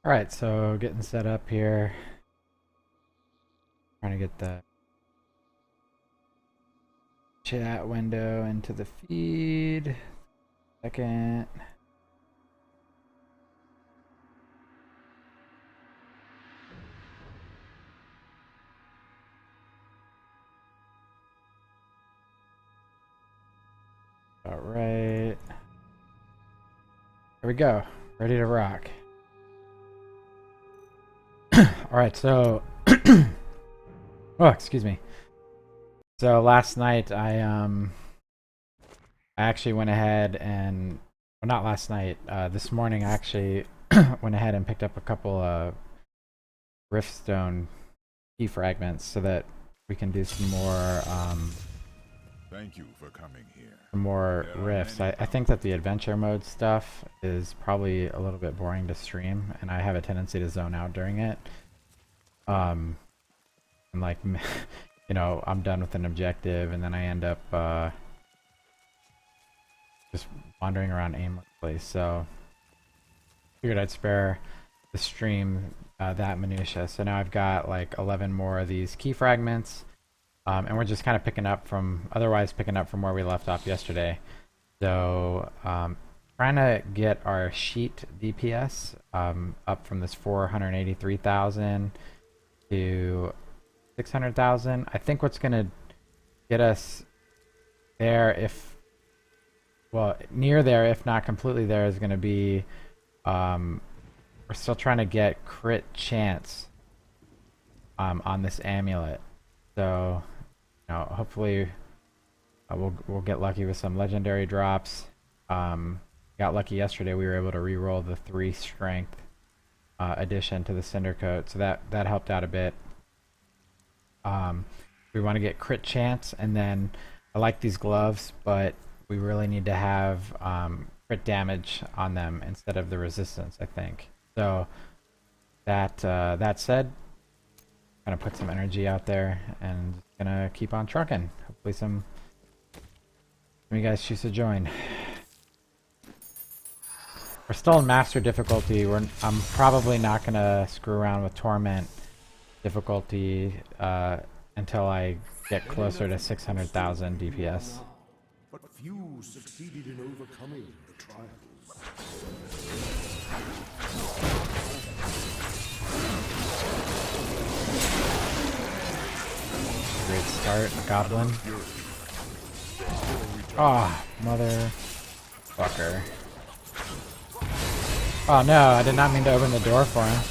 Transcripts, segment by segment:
Alright, so getting set up here. Trying to get the chat window into the feed. Second. Alright. Here we go. Ready to rock. Alright, so oh, excuse me. So last night I actually went ahead and, well, not last night, this morning I actually went ahead and picked up a couple of Riftstone key fragments so that we can do some more Thank you for coming here. some more rifts. I think that the adventure mode stuff is probably a little bit boring to stream, and I have a tendency to zone out during it. And like, you know, I'm done with an objective, and then I end up just wandering around aimlessly. So, figured I'd spare the stream that minutia. So now I've got like 11 more of these key fragments. And we're just kind of picking up from where we left off yesterday. So trying to get our sheet DPS up from this 483,000 to 600,000. I think what's going to get us there, near there, if not completely there, is going to be we're still trying to get crit chance on this amulet. So, you know, hopefully we'll get lucky with some legendary drops. Got lucky yesterday. We were able to re-roll the 3 strength addition to the Cinder Coat, so that helped out a bit. We want to get crit chance, and then I like these gloves, but we really need to have crit damage on them instead of the resistance, I think. So that said, gonna put some energy out there and gonna keep on trucking. Hopefully some of you guys choose to join. We're still in master difficulty. I'm probably not gonna screw around with torment difficulty until I get closer to 600,000 DPS. But few succeeded in overcoming the trials. Great start, Goblin. Oh, motherfucker. Oh no, I did not mean to open the door for him.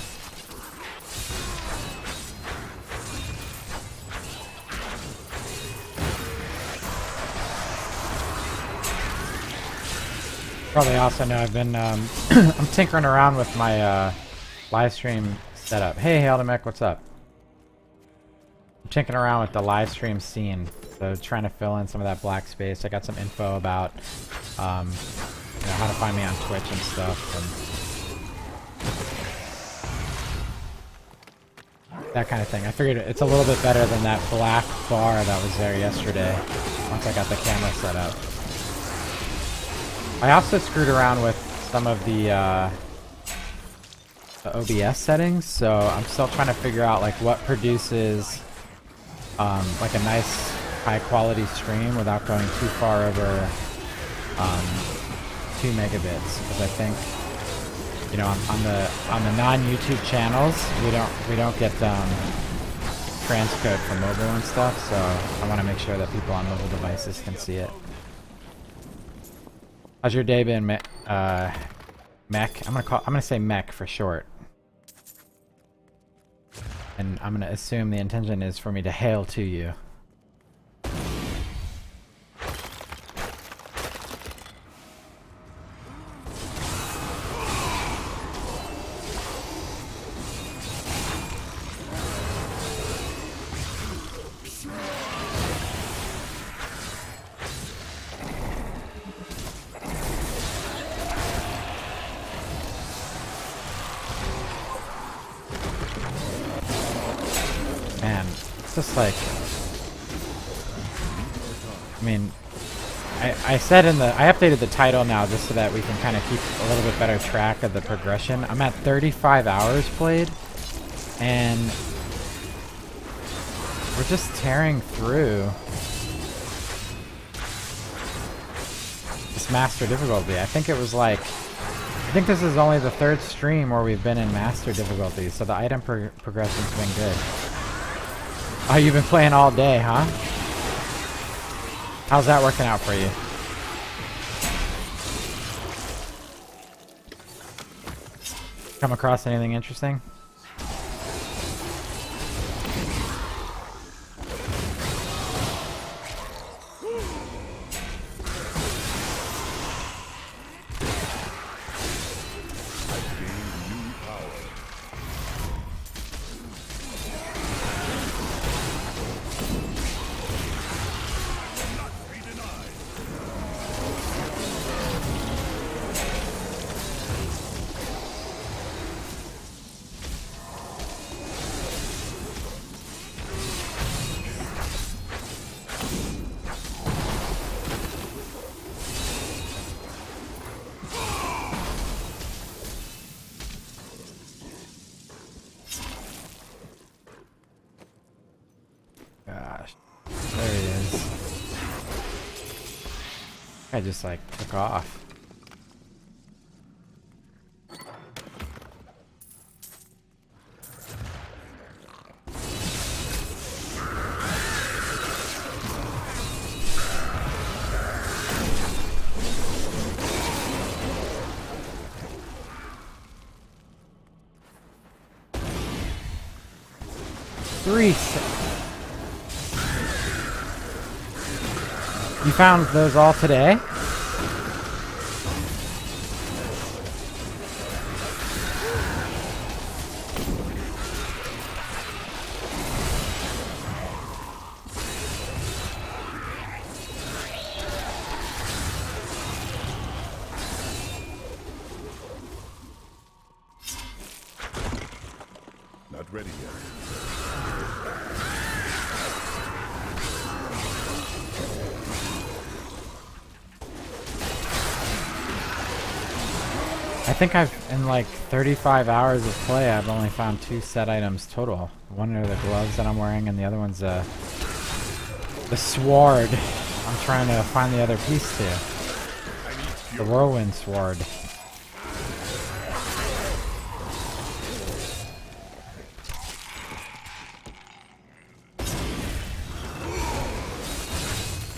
Probably also know I've been I'm tinkering around with my live stream setup. Hey Heldemek, what's up? I'm tinkering around with the live stream scene, so trying to fill in some of that black space. I got some info about you know, how to find me on Twitch and stuff, and that kind of thing. I figured it's a little bit better than that black bar that was there yesterday once I got the camera set up. I also screwed around with some of the OBS settings, so I'm still trying to figure out like what produces like a nice high quality stream without going too far over 2 megabits, because I think, you know, on the non-YouTube channels we don't get transcode for mobile and stuff, so I want to make sure that people on mobile devices can see it. How's your day been, Mech? I'm gonna say Mech for short. And I'm gonna assume the intention is for me to hail to you. Man, it's just like, I mean, I said I updated the title now just so that we can kind of keep a little bit better track of the progression. I'm at 35 hours played, and we're just tearing through this master difficulty. I think this is only the 3rd stream where we've been in master difficulty, so the item progression's been good. Oh, you've been playing all day, huh? How's that working out for you? Come across anything interesting? Gosh, there he is. I just like took off. You found those all today? Not ready yet. I think in like 35 hours of play, I've only found 2 set items total. One are the gloves that I'm wearing, and the other one's the sword. I'm trying to find the other piece too. The whirlwind sword.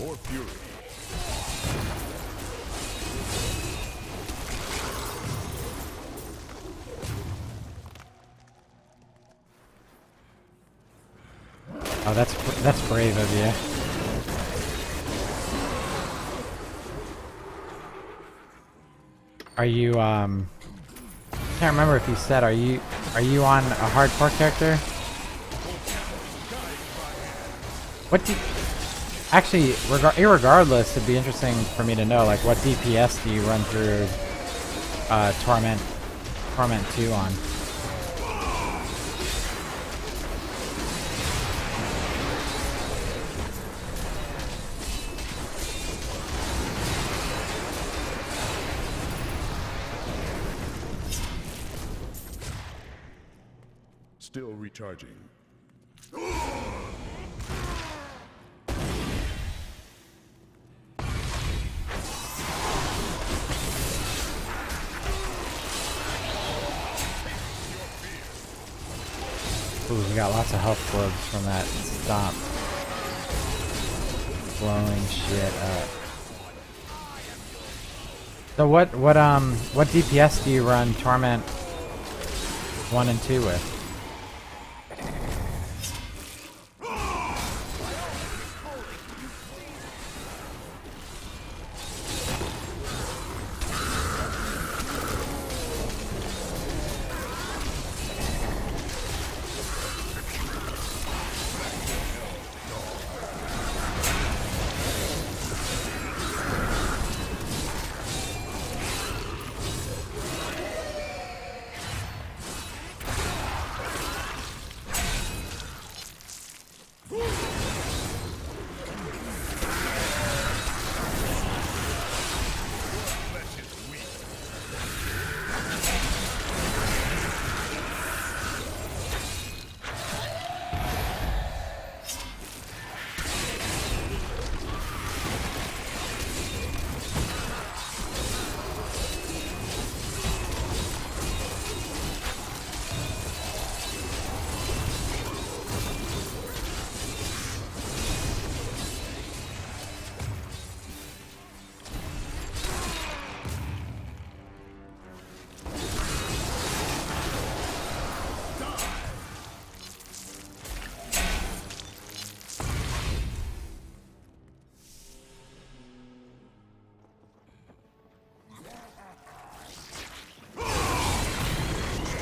More fury. Oh, that's brave of you. Are you can't remember if you said, are you on a hardcore character? What do actually, irregardless, it'd be interesting for me to know, like, what DPS do you run through Torment 2 on? Still recharging. Ooh, we got lots of health globes from that stomp. Blowing shit up. So what DPS do you run Torment 1 and 2 with?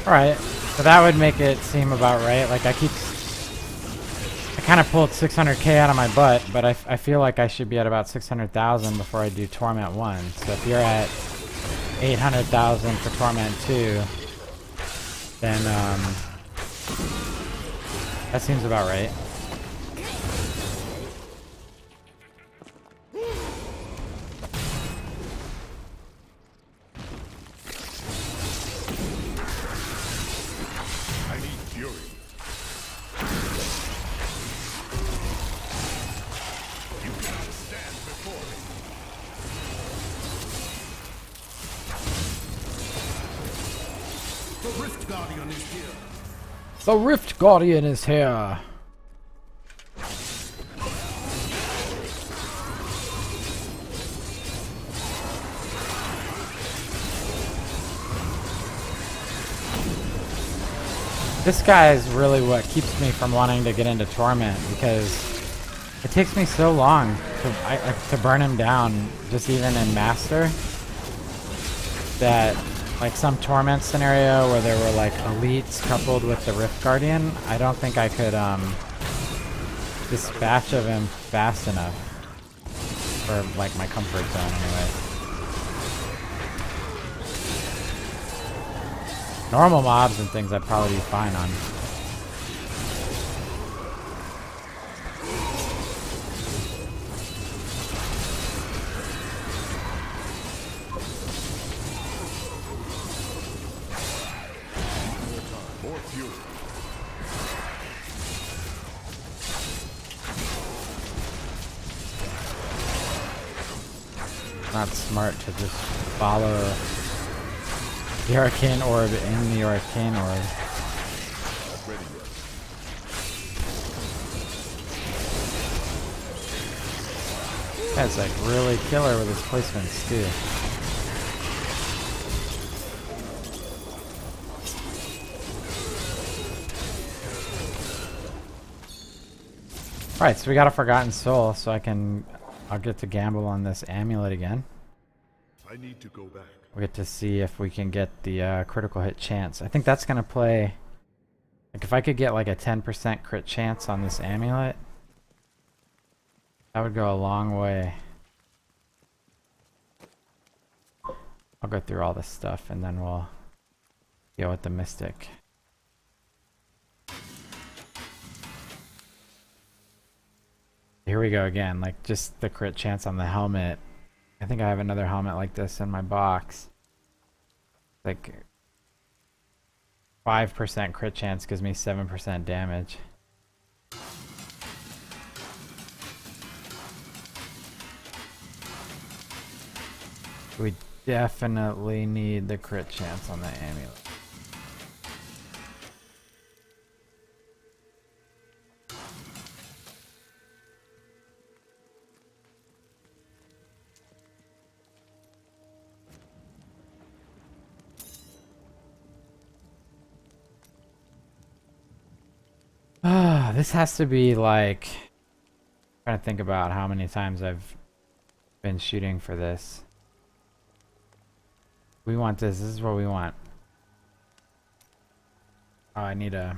Alright, so that would make it seem about right. Like I kind of pulled 600k out of my butt, but I feel like I should be at about 600,000 before I do Torment 1. So if you're at 800,000 for Torment 2, then that seems about right. I need fury. You cannot stand before me. The Rift Guardian is here. The Rift Guardian is here. This guy is really what keeps me from wanting to get into Torment, because it takes me so long to burn him down, just even in Master, that like some Torment scenario where there were like elites coupled with the Rift Guardian, I don't think I could dispatch of him fast enough for like my comfort zone anyway. Normal mobs and things I'd probably be fine on. More fury. Not smart to just follow the Arcane Orb in the Arcane Orb. Not ready yet. That's like really killer with his placements too. Alright, so we got a Forgotten Soul, so I'll get to gamble on this amulet again. I need to go back. We'll get to see if we can get the critical hit chance. I think that's gonna play, like if I could get like a 10% crit chance on this amulet, that would go a long way. I'll go through all this stuff and then we'll deal with the Mystic. Here we go again, like just the crit chance on the helmet. I think I have another helmet like this in my box. Like 5% crit chance gives me 7% damage. We definitely need the crit chance on the amulet. This has to be like, trying to think about how many times I've been shooting for this. We want this. This is what we want. Oh, I need a...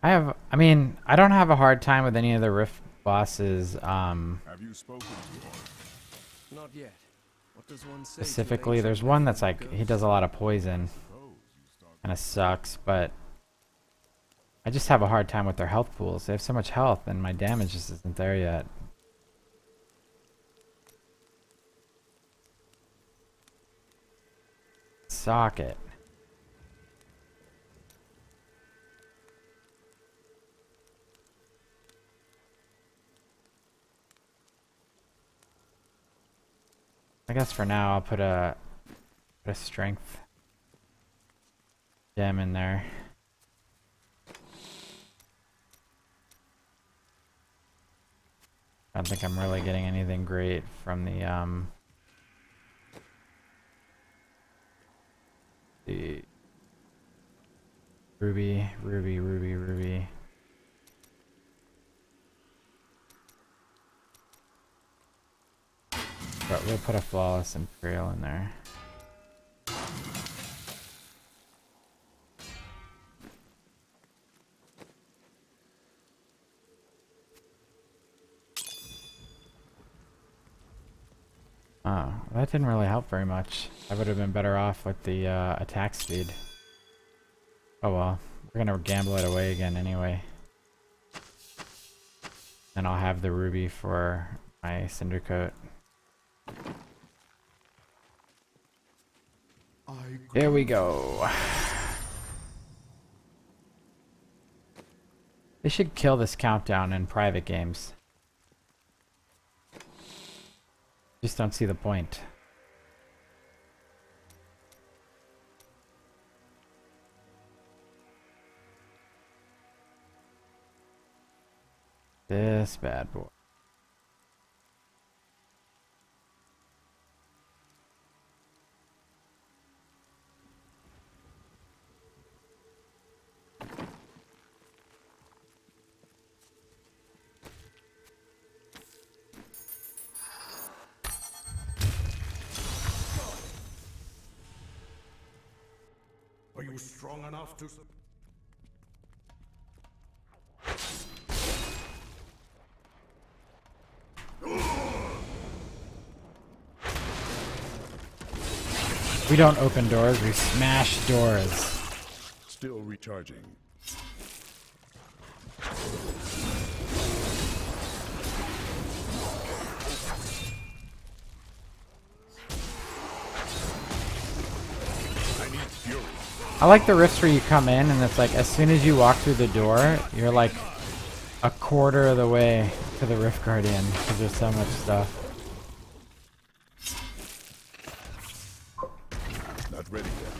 I mean, I don't have a hard time with any of the Rift bosses, Have you spoken to her? Not yet. What does one say? specifically. There's one that's like, he does a lot of poison. Kind of sucks, but I just have a hard time with their health pools. They have so much health and my damage just isn't there yet. Socket. I guess for now I'll put a strength gem in there. I don't think I'm really getting anything great from the ruby. But we'll put a flawless Imperial in there. Oh, that didn't really help very much. I would have been better off with the attack speed. Oh well, we're gonna gamble it away again anyway. And I'll have the ruby for my cinder coat. Here we go. They should kill this countdown in private games. Just don't see the point. This bad boy. Are you strong enough to... We don't open doors, we smash doors. Still recharging. I need fury. I like the rifts where you come in and it's like as soon as you walk through the door, you're like a quarter of the way to the Rift Guardian because there's so much stuff. Not ready yet.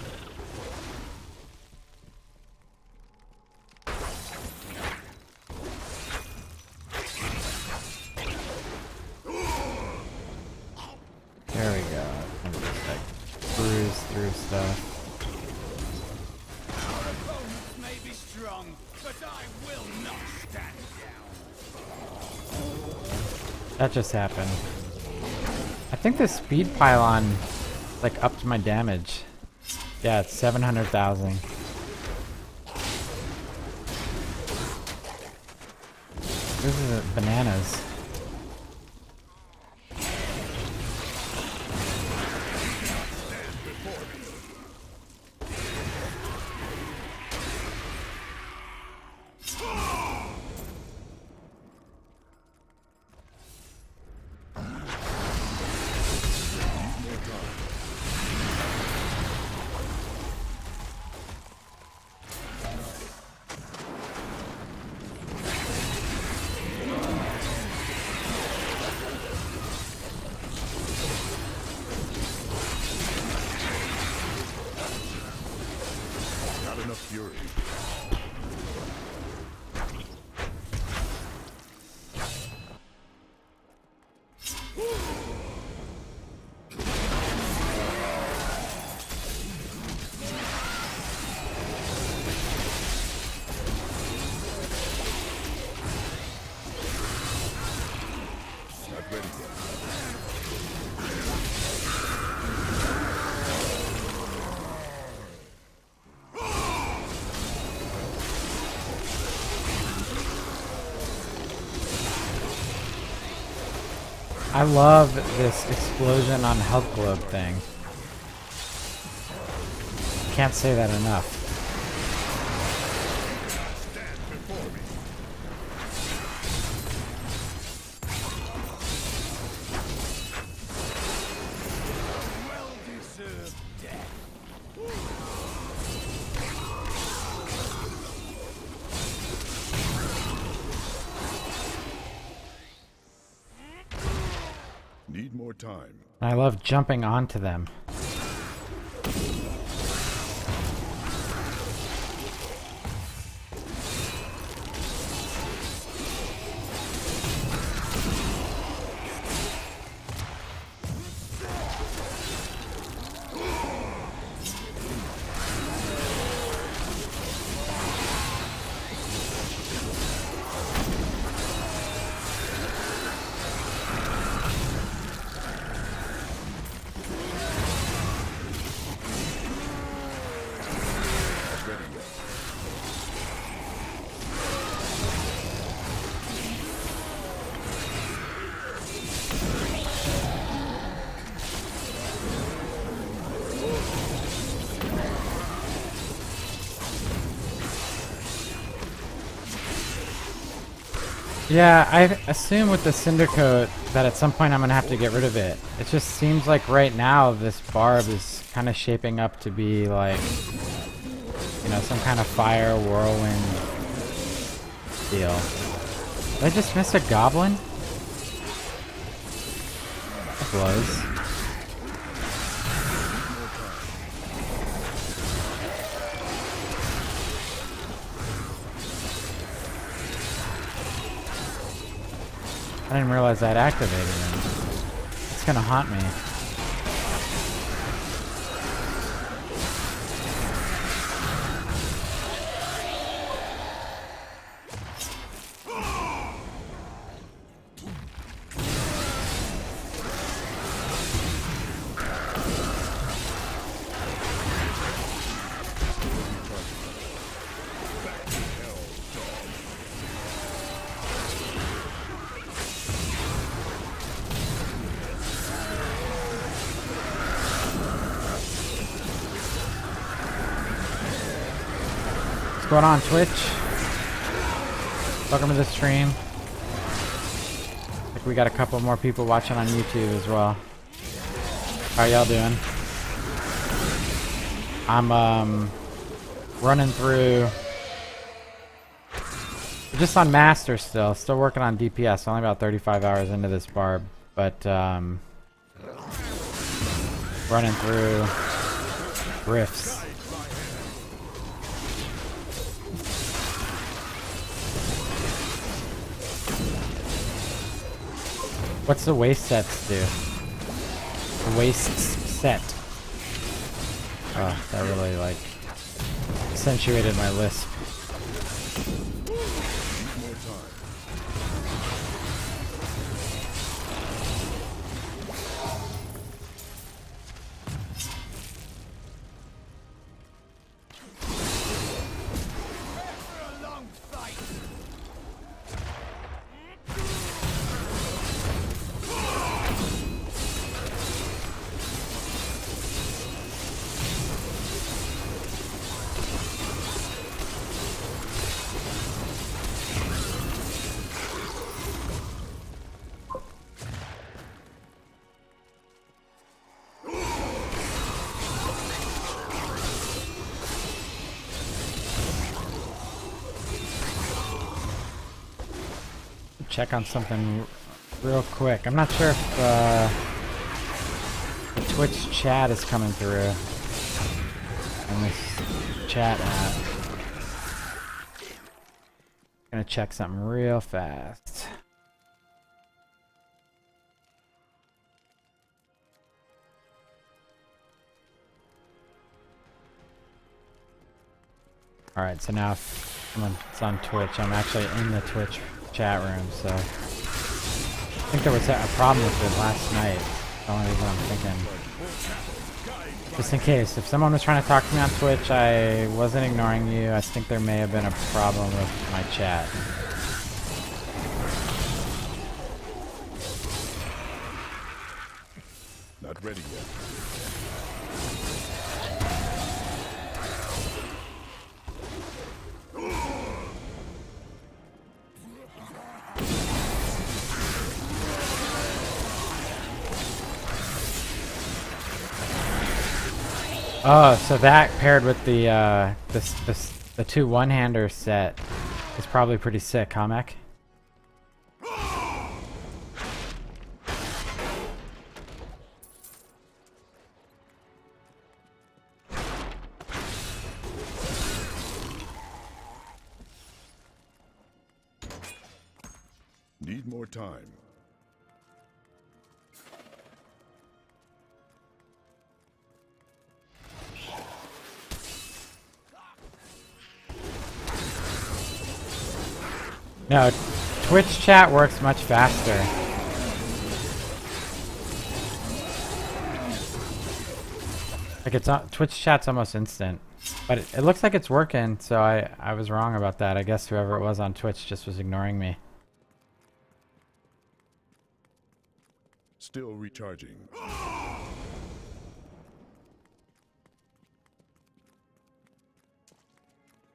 There we go. And just like cruise through stuff. Our opponents may be strong, but I will not stand down. That just happened. I think the speed pylon like upped my damage. Yeah, it's 700,000. This is bananas. Not enough fury. Not ready yet. I love this explosion on health globe thing. Can't say that enough. Well-deserved death. Need more time. I love jumping onto them. Yeah, I assume with the Cinder Coat that at some point I'm gonna have to get rid of it. It just seems like right now this barb is kind of shaping up to be like, you know, some kind of fire whirlwind deal. Did I just miss a goblin? That blows. I didn't realize that activated him. It's gonna haunt me. What's going on, Twitch? Welcome to the stream. Like we got a couple more people watching on YouTube as well. How y'all doing? I'm running through. We're just on Master still working on DPS. Only about 35 hours into this barb, but running through rifts. What's the waist sets do? The waist set. Oh, that really like accentuated my lisp. Check on something real quick. I'm not sure if the Twitch chat is coming through in this chat app. Gonna check something real fast. Alright, so now if it's on Twitch. I'm actually in the Twitch chat room, so I think there was a problem with it last night. That's the only reason I'm thinking. Just in case, if someone was trying to talk to me on Twitch, I wasn't ignoring you. I think there may have been a problem with my chat. Not ready yet. Oh, so that paired with the the two one-hander set is probably pretty sick, huh, Mech? Need more time. No, Twitch chat works much faster. Like it's Twitch chat's almost instant, but it looks like it's working. So I was wrong about that. I guess whoever it was on Twitch just was ignoring me. Still recharging. I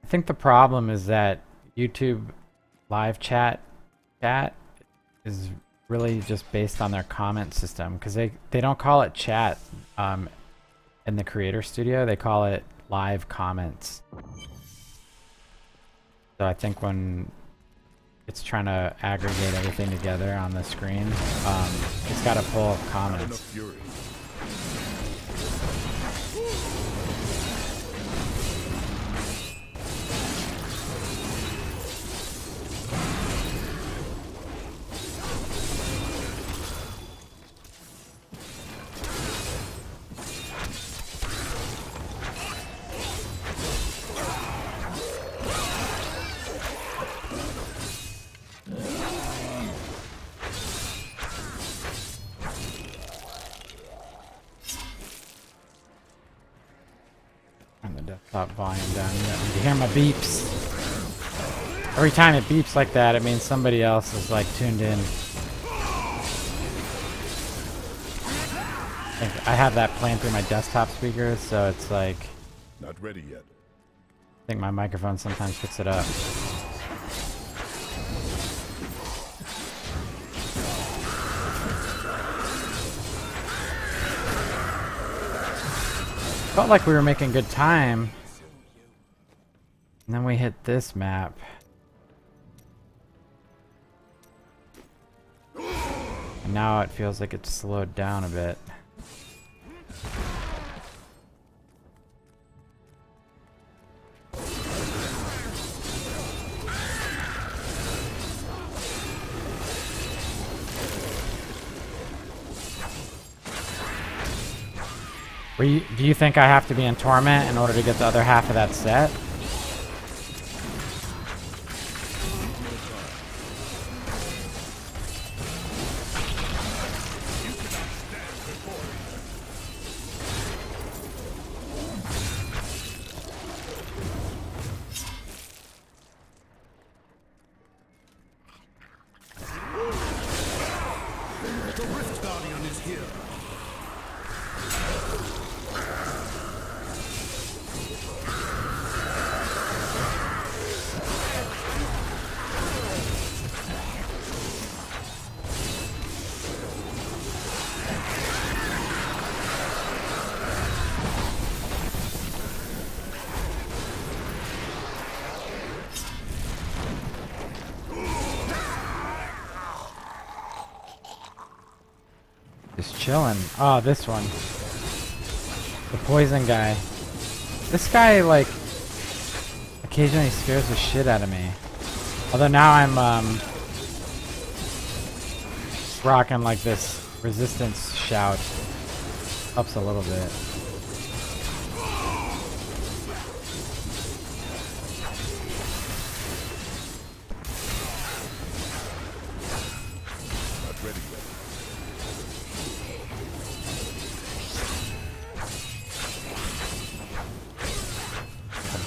think the problem is that YouTube live chat chat is really just based on their comment system, because they don't call it chat in the creator studio. They call it live comments. So I think when it's trying to aggregate everything together on the screen, it's got to pull Enough comments. fury. Turn the desktop volume down. You hear my beeps. Every time it beeps like that, it means somebody else is like tuned in. I have that playing through my desktop speakers, so it's like, Not ready yet. I think my microphone sometimes picks it up. Felt like we were making good time. And then we hit this map. And now it feels like it's slowed down a bit. Do you think I have to be in Torment in order to get the other half of that set? The Rift Guardian is here. Just chilling. Oh, this one. The poison guy. This guy, like, occasionally scares the shit out of me. Although now I'm, rocking, like, this resistance shout. Helps a little bit. Not ready yet.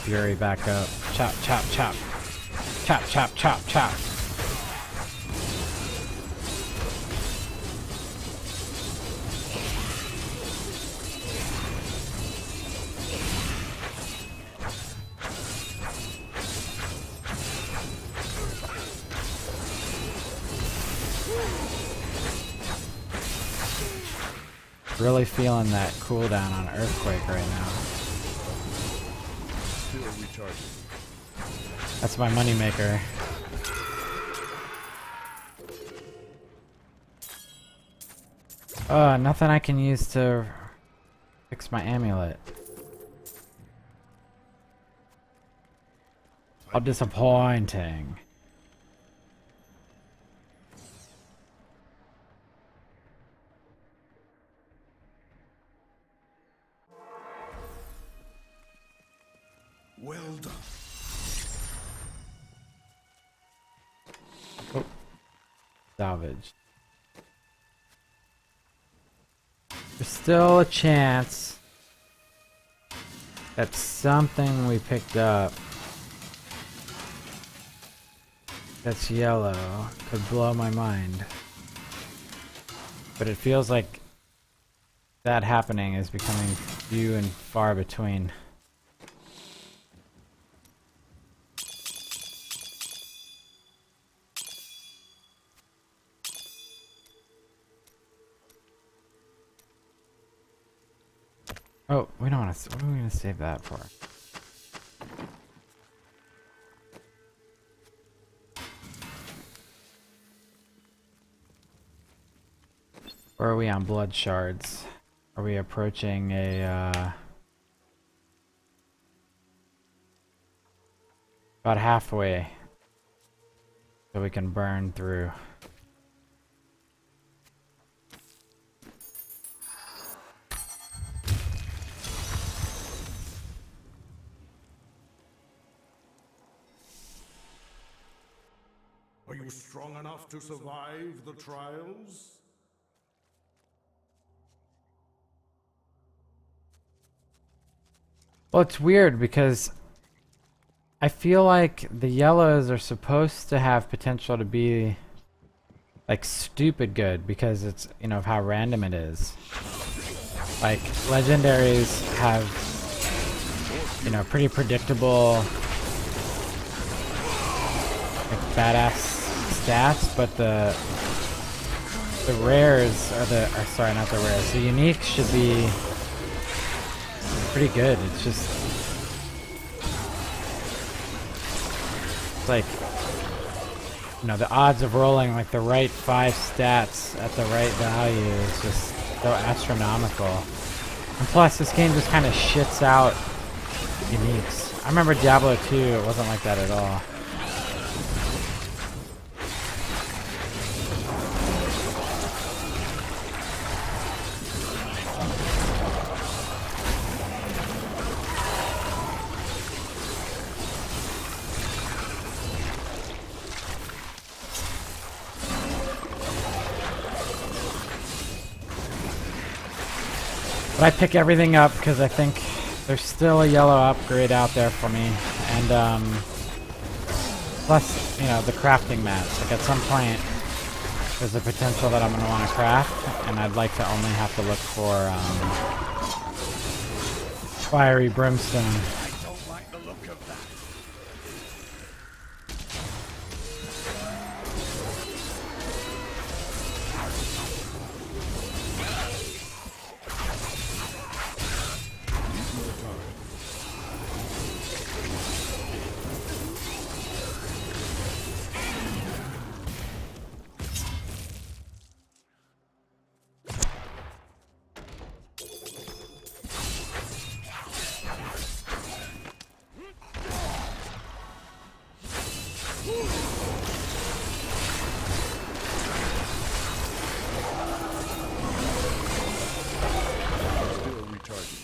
Fury back up. Chop, chop, chop. Chop, chop, chop, chop. Really feeling that cooldown on Earthquake right now. Still recharging. That's my moneymaker. Nothing I can use to fix my amulet. How disappointing. Well done. Oh. Salvage. There's still a chance that something we picked up that's yellow could blow my mind. But it feels like that happening is becoming few and far between. Oh, we don't want to. What are we gonna save that for? Where are we on blood shards? Are we approaching a about halfway, so we can burn through? Are you strong enough to survive the trials? Well, it's weird because I feel like the yellows are supposed to have potential to be like stupid good because it's, you know, of how random it is. Like legendaries have, you know, pretty predictable like badass stats, but the rares are or sorry, not the rares. The uniques should be pretty good. It's just like, you know, the odds of rolling like the right 5 stats at the right value is just so astronomical. And plus, this game just kind of shits out uniques. I remember Diablo 2, it wasn't like that at all. But I pick everything up because I think there's still a yellow upgrade out there for me. And plus, you know, the crafting mats. Like at some point, there's a potential that I'm going to want to craft, and I'd like to only have to look for fiery brimstone. I don't like the look of that. Still recharging.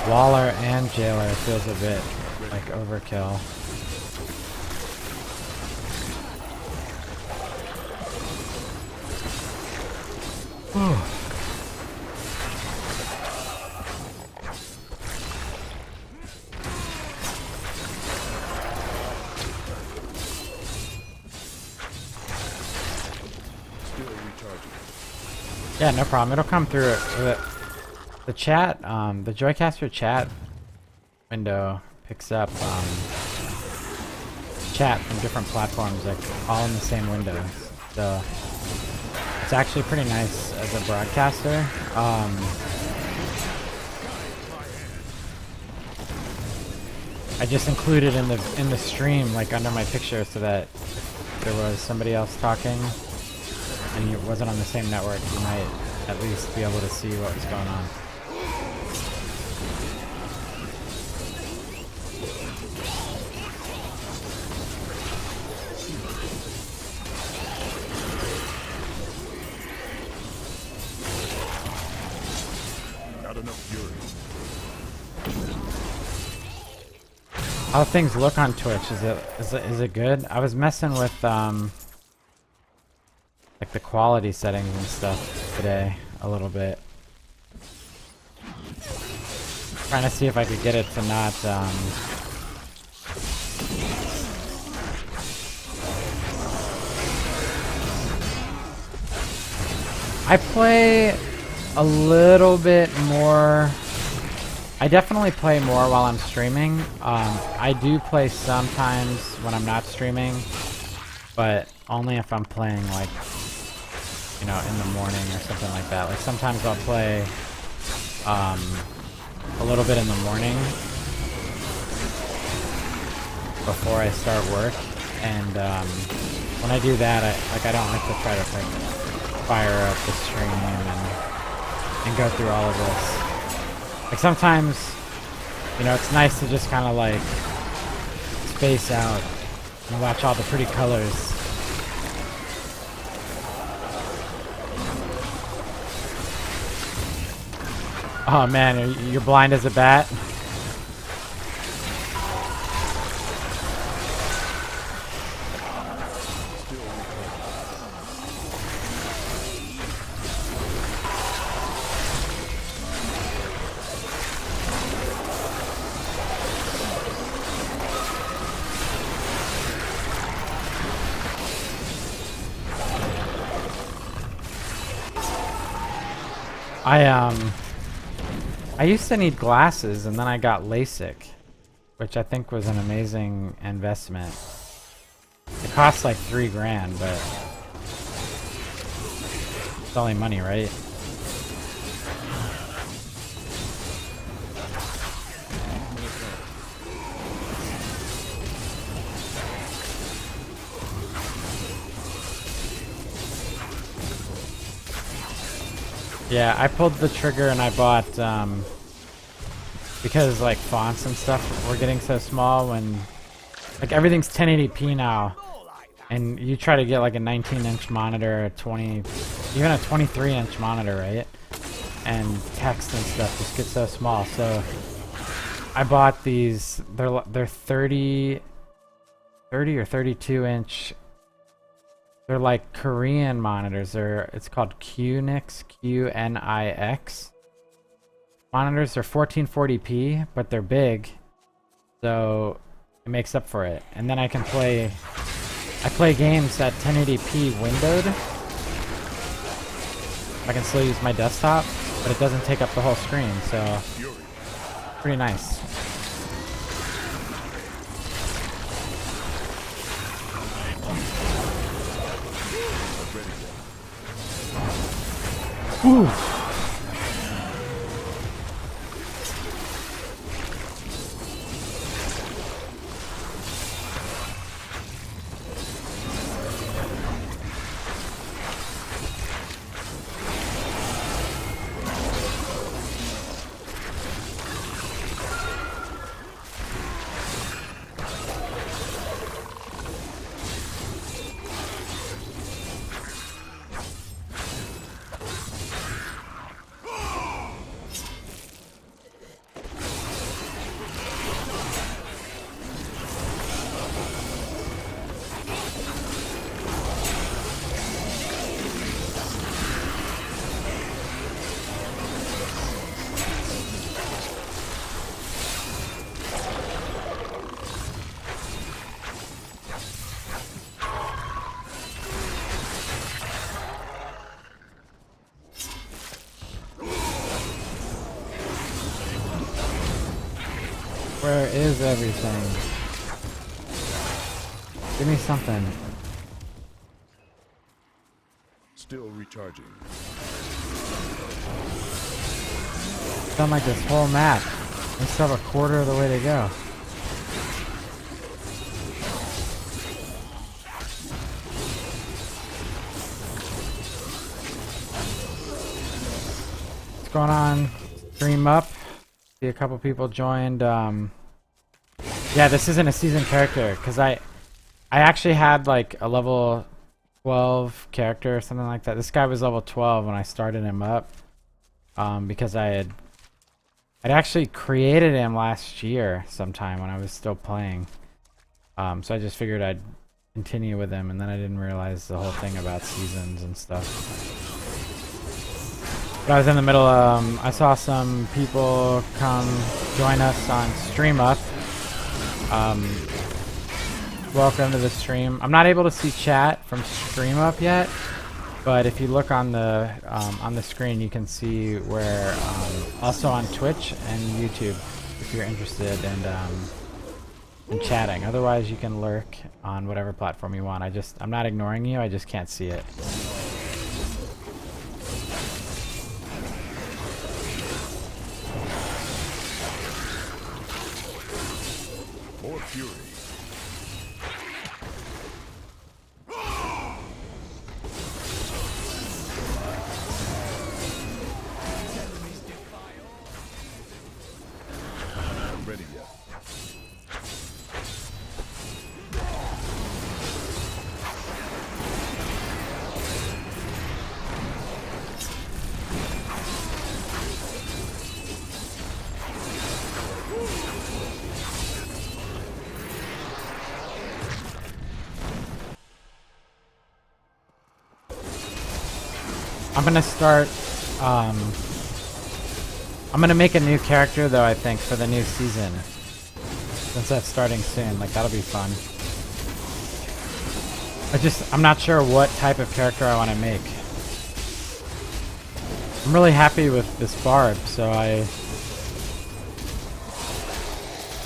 Waller and Jailer feels a bit like overkill. Still recharging. Yeah, no problem. It'll come through it. The chat, the Joicaster chat window picks up chat from different platforms, like all in the same window. So it's actually pretty nice as a broadcaster. I just included in the stream, like under my picture, so that if there was somebody else talking and it wasn't on the same network, you might at least be able to see what was going on. Not enough fury. How things look on Twitch? Is it good? I was messing with like the quality settings and stuff today a little bit. Trying to see if I could get it to not I play a little bit more I definitely play more while I'm streaming. I do play sometimes when I'm not streaming, but only if I'm playing like, you know, in the morning or something like that. Like sometimes I'll play a little bit in the morning before I start work, and when I do that, I don't like to try to like fire up the stream and go through all of this. Like sometimes, you know, it's nice to just kind of like space out and watch all the pretty colors. Oh man, you're blind as a bat? I used to need glasses, and then I got LASIK, which I think was an amazing investment. It cost like $3 grand, but it's only money, right? Yeah, I pulled the trigger and I bought, because like fonts and stuff were getting so small when, like everything's 1080p now, and you try to get like a 19-inch monitor, a 20, even a 23-inch monitor, right? And text and stuff just gets so small. So I bought these, they're 30 or 32-inch. They're like Korean monitors. It's called QNIX, QNIX. Monitors are 1440p, but they're big, so it makes up for it. And then I play games at 1080p windowed. I can still use my desktop, but it doesn't take up the whole screen, so pretty nice. Ooh. Where is everything? Give me something. Still recharging. Done like this whole map. We still have a quarter of the way to go. What's going on? Stream up. See a couple people joined. Yeah, this isn't a seasoned character because I actually had like a level 12 character or something like that. This guy was level 12 when I started him up, because I'd actually created him last year sometime when I was still playing. So I just figured I'd continue with him, and then I didn't realize the whole thing about seasons and stuff. But I was in the middle. I saw some people come join us on Stream Up. Welcome to the stream. I'm not able to see chat from Stream Up yet, But if you look on the screen, you can see where also on Twitch and YouTube, if you're interested in chatting. Otherwise, you can lurk on whatever platform you want. I'm not ignoring you. I just can't see it. More fury. Not ready yet. I'm gonna start. I'm gonna make a new character though. I think for the new season, since that's starting soon. Like that'll be fun. I'm not sure what type of character I want to make. I'm really happy with this Barb, so I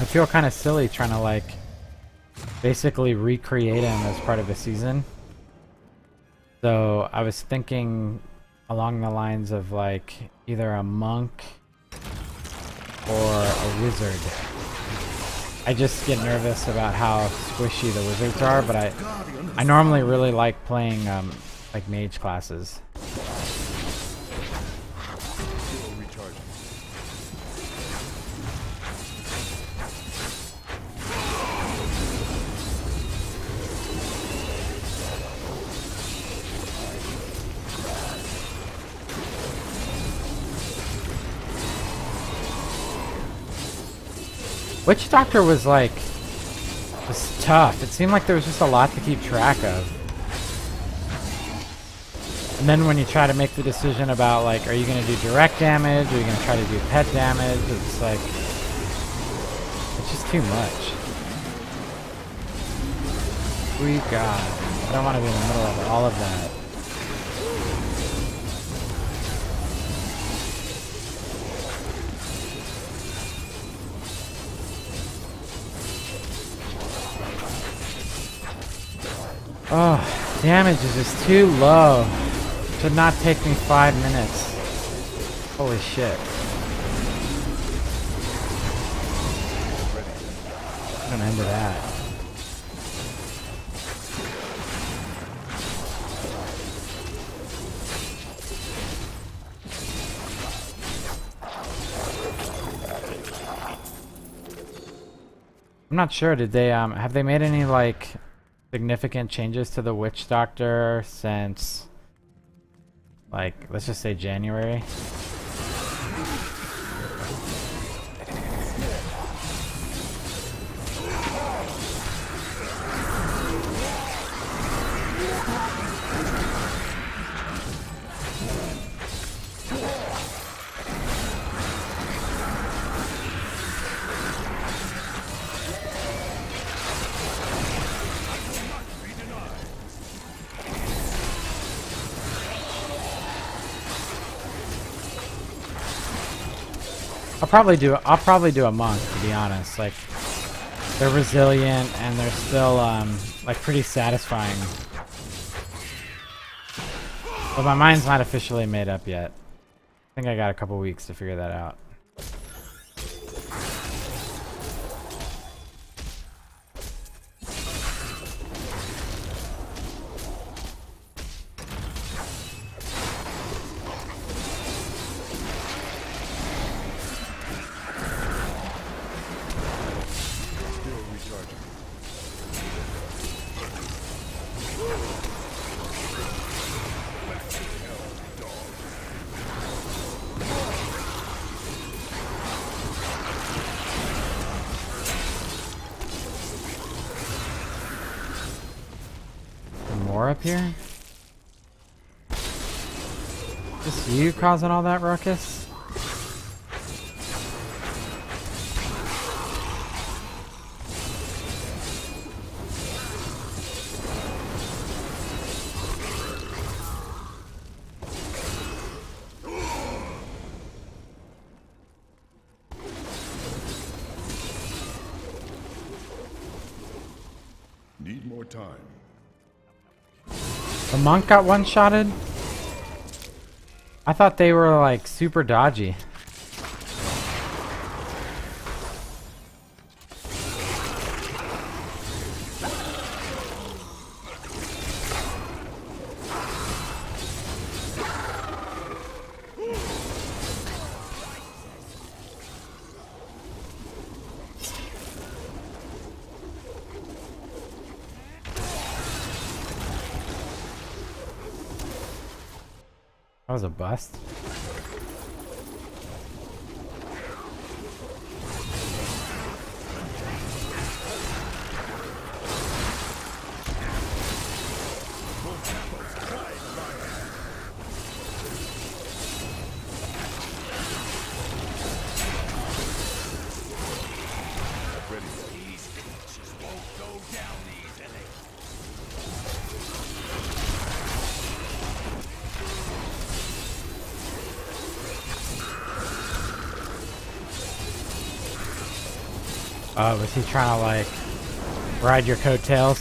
feel kind of silly trying to like basically recreate him as part of the season. So I was thinking along the lines of like either a monk or a wizard. I just get nervous about how squishy the wizards are, but I normally really like playing like mage classes. Still recharging. Witch Doctor was tough. It seemed like there was just a lot to keep track of. And then when you try to make the decision about like, are you going to do direct damage? Or are you going to try to do pet damage? It's like, it's just too much. Sweet God. I don't want to be in the middle of all of that. Oh, damage is just too low. Should not take me 5 minutes. Holy shit. I'm gonna end that. I'm not sure, did they have they made any like significant changes to the Witch Doctor since, like, let's just say January? I'll probably do a monk, to be honest. Like, they're resilient and they're still like pretty satisfying. But my mind's not officially made up yet. I think I got a couple weeks to figure that out. Up here? Just you causing all that ruckus? Need more time. The monk got one-shotted? I thought they were like super dodgy. That was a bust. These creatures won't go down easily. Was he trying to like ride your coattails?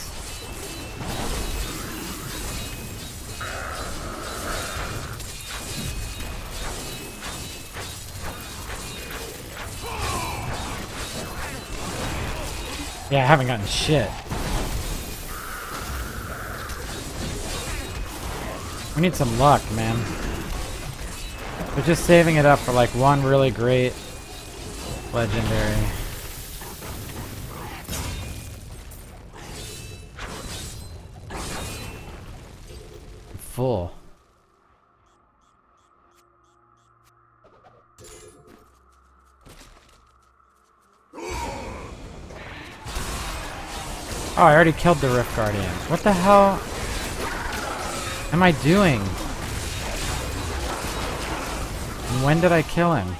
Yeah, I haven't gotten shit. We need some luck, man. We're just saving it up for like one really great legendary. Full. Oh, I already killed the Rift Guardian. What the hell am I doing? And when did I kill him?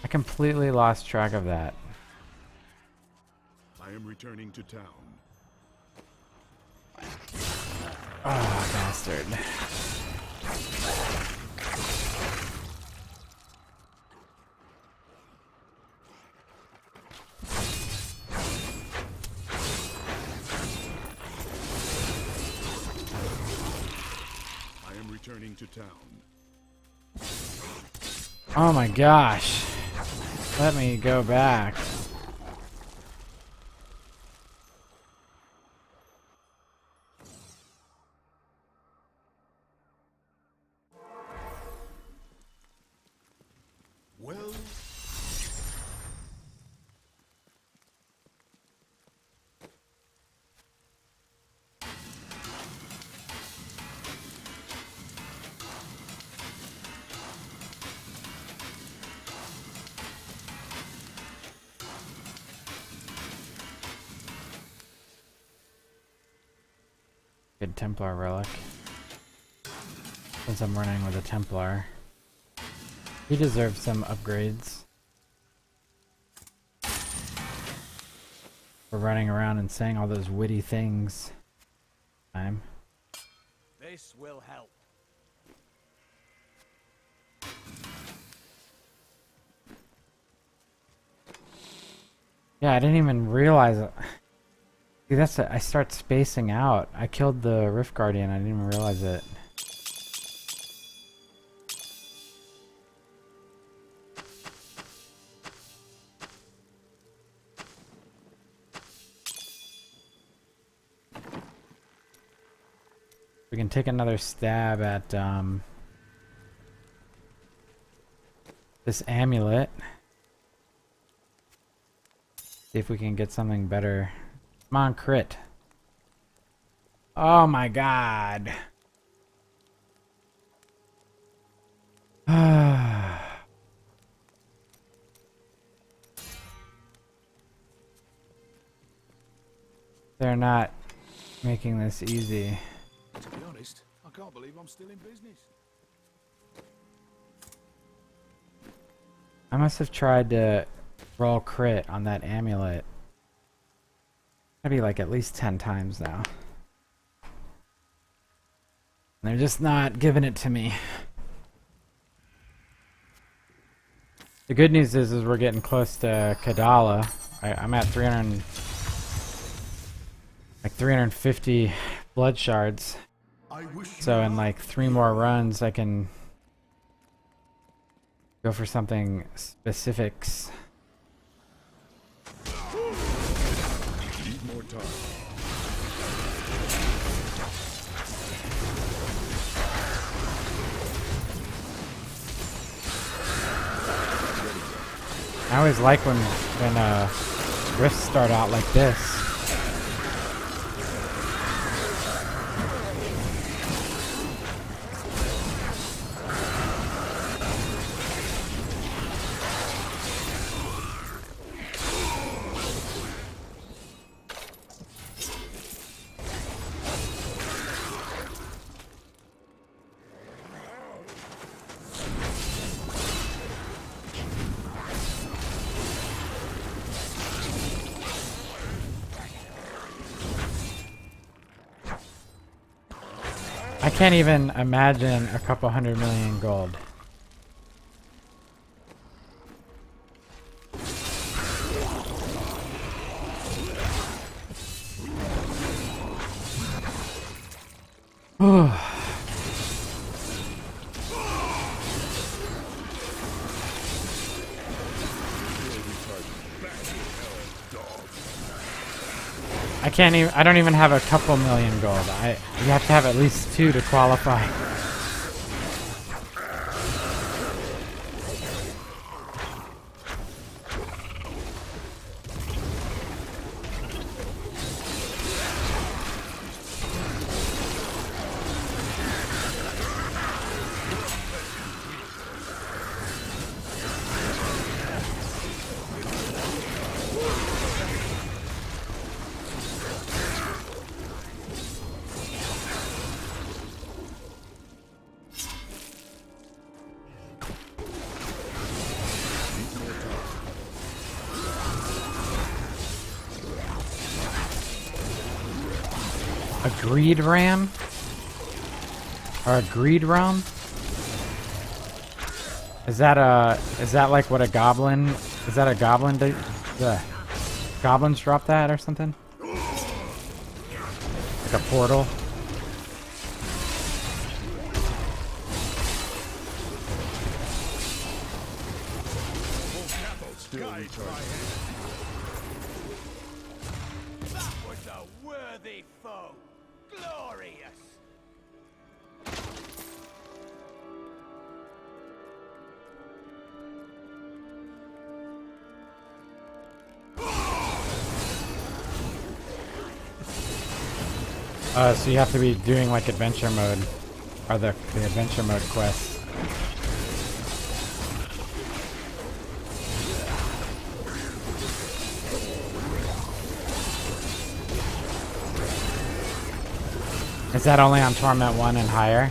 I completely lost track of that. I am returning to town. Oh, bastard. I am returning to town. Oh my gosh. Let me go back. Well, Good Templar relic. Since I'm running with a Templar. He deserves some upgrades. For running around and saying all those witty things. This will help. Yeah, I didn't even realize it. See, that's it. I start spacing out. I killed the Rift Guardian. I didn't even realize it. We can take another stab at this amulet. See if we can get something better. Come on, crit. Oh my god. They're not making this easy. to be honest, I can't believe I'm still in business. I must have tried to roll crit on that amulet. Maybe like at least 10 times now. They're just not giving it to me. The good news is we're getting close to Kadala. I'm at 300. like 350 blood shards. I wish So you in like 3 more runs, I can go for something specifics. Need more time. I always like when rifts start out like this. I can't even imagine a couple 100 million gold. I can't even. I don't even have a couple million gold. You have to have at least 2 to qualify. A greed ram? Or a greed realm? Is that like what a goblin? Is that a goblin? The goblins drop that or something? Like a portal? That was a worthy foe. Glorious. So you have to be doing like adventure mode, or the adventure mode quests. Is that only on Torment 1 and higher?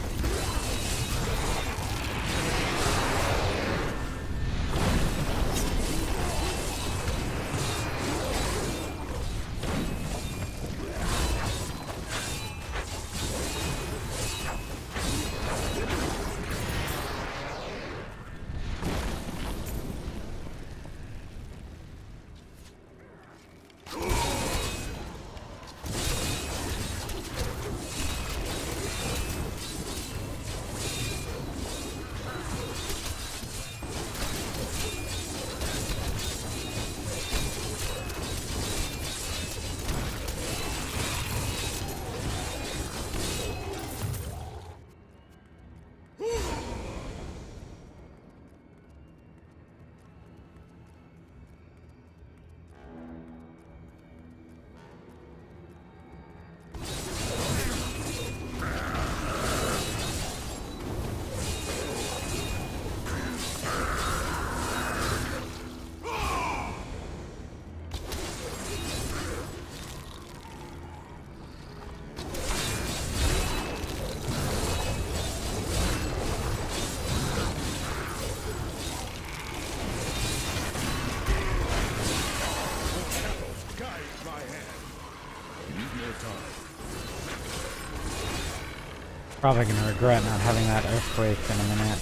Probably gonna regret not having that earthquake in a minute.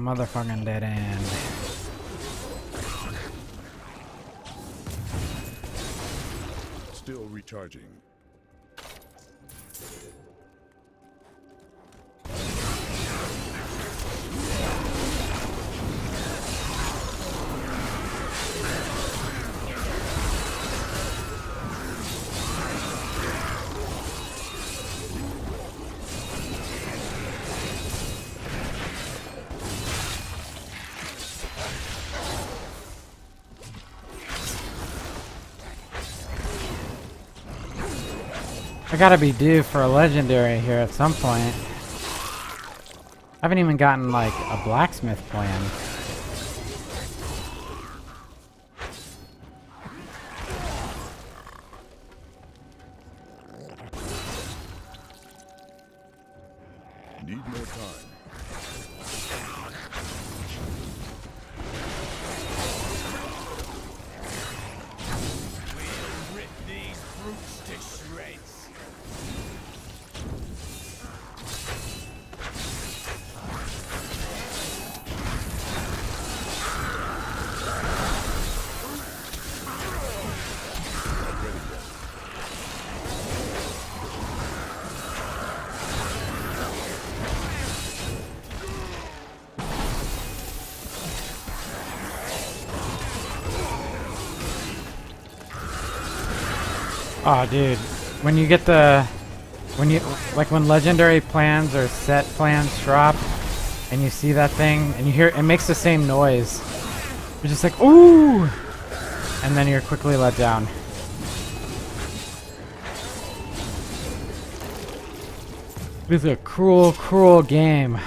motherfucking dead end. Still recharging. I gotta be due for a legendary here at some point. I haven't even gotten like a blacksmith plan. Need more time. We'll rip these brutes to shreds. Oh, dude, when you get when legendary plans or set plans drop, and you see that thing, and you hear it makes the same noise. You're just like, ooh, and then you're quickly let down. This is a cruel, cruel game.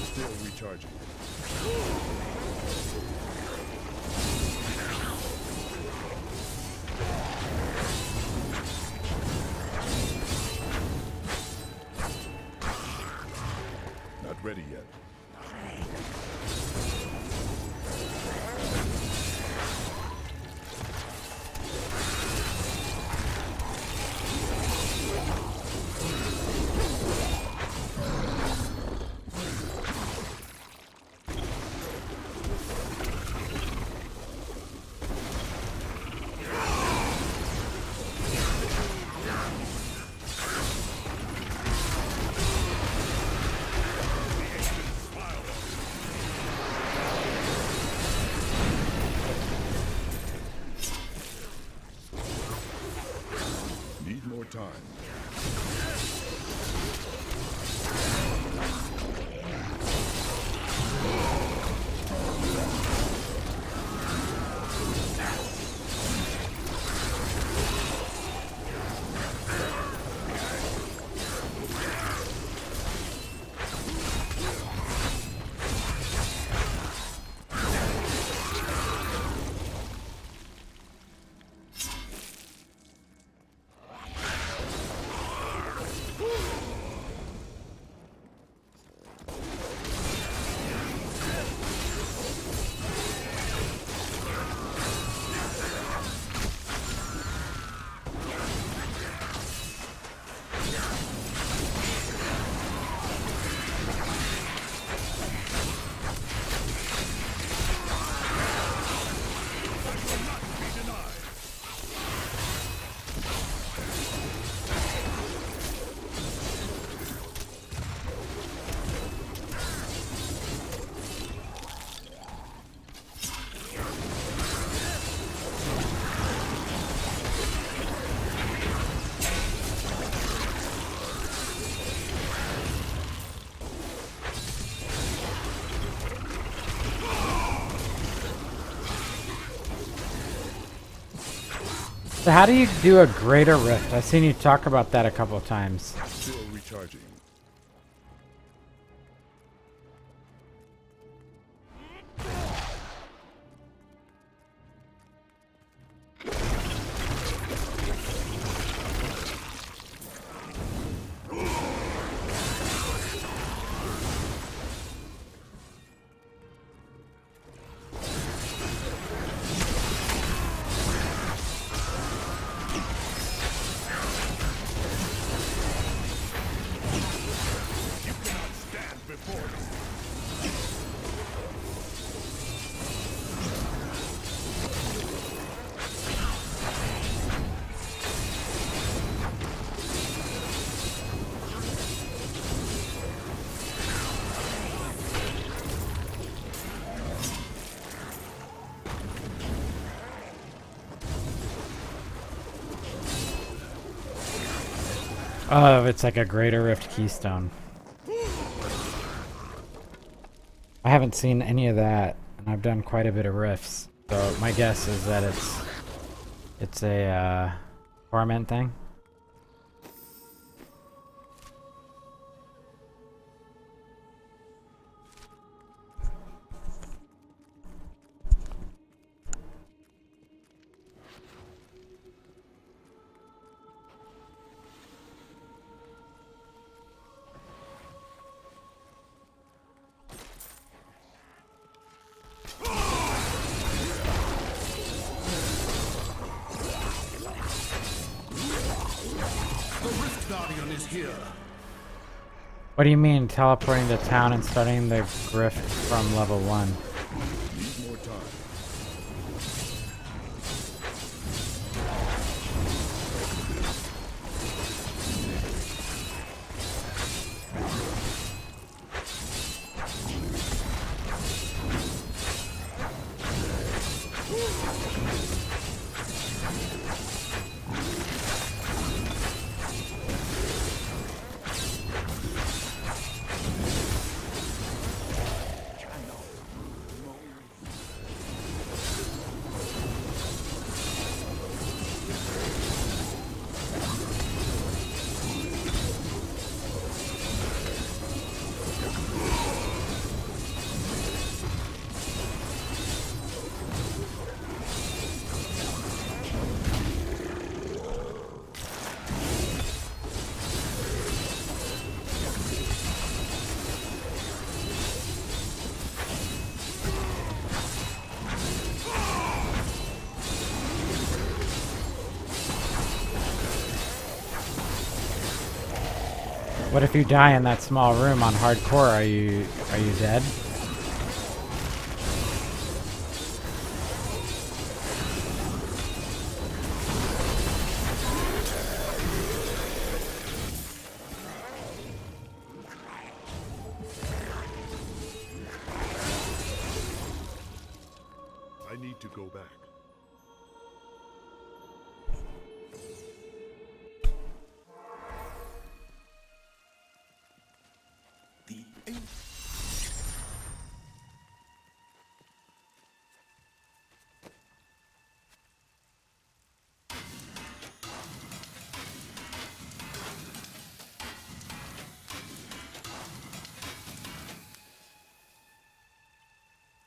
Still recharging. Not ready yet. Need more time. So how do you do a greater rift? I've seen you talk about that a couple of times. Still recharging. Oh, it's like a Greater Rift Keystone. I haven't seen any of that, and I've done quite a bit of rifts. So my guess is that it's a torment thing. The Rift Guardian is here. What do you mean teleporting to town and starting the grift from level 1? Need more time. What if you die in that small room on hardcore? Are you dead? I need to go back.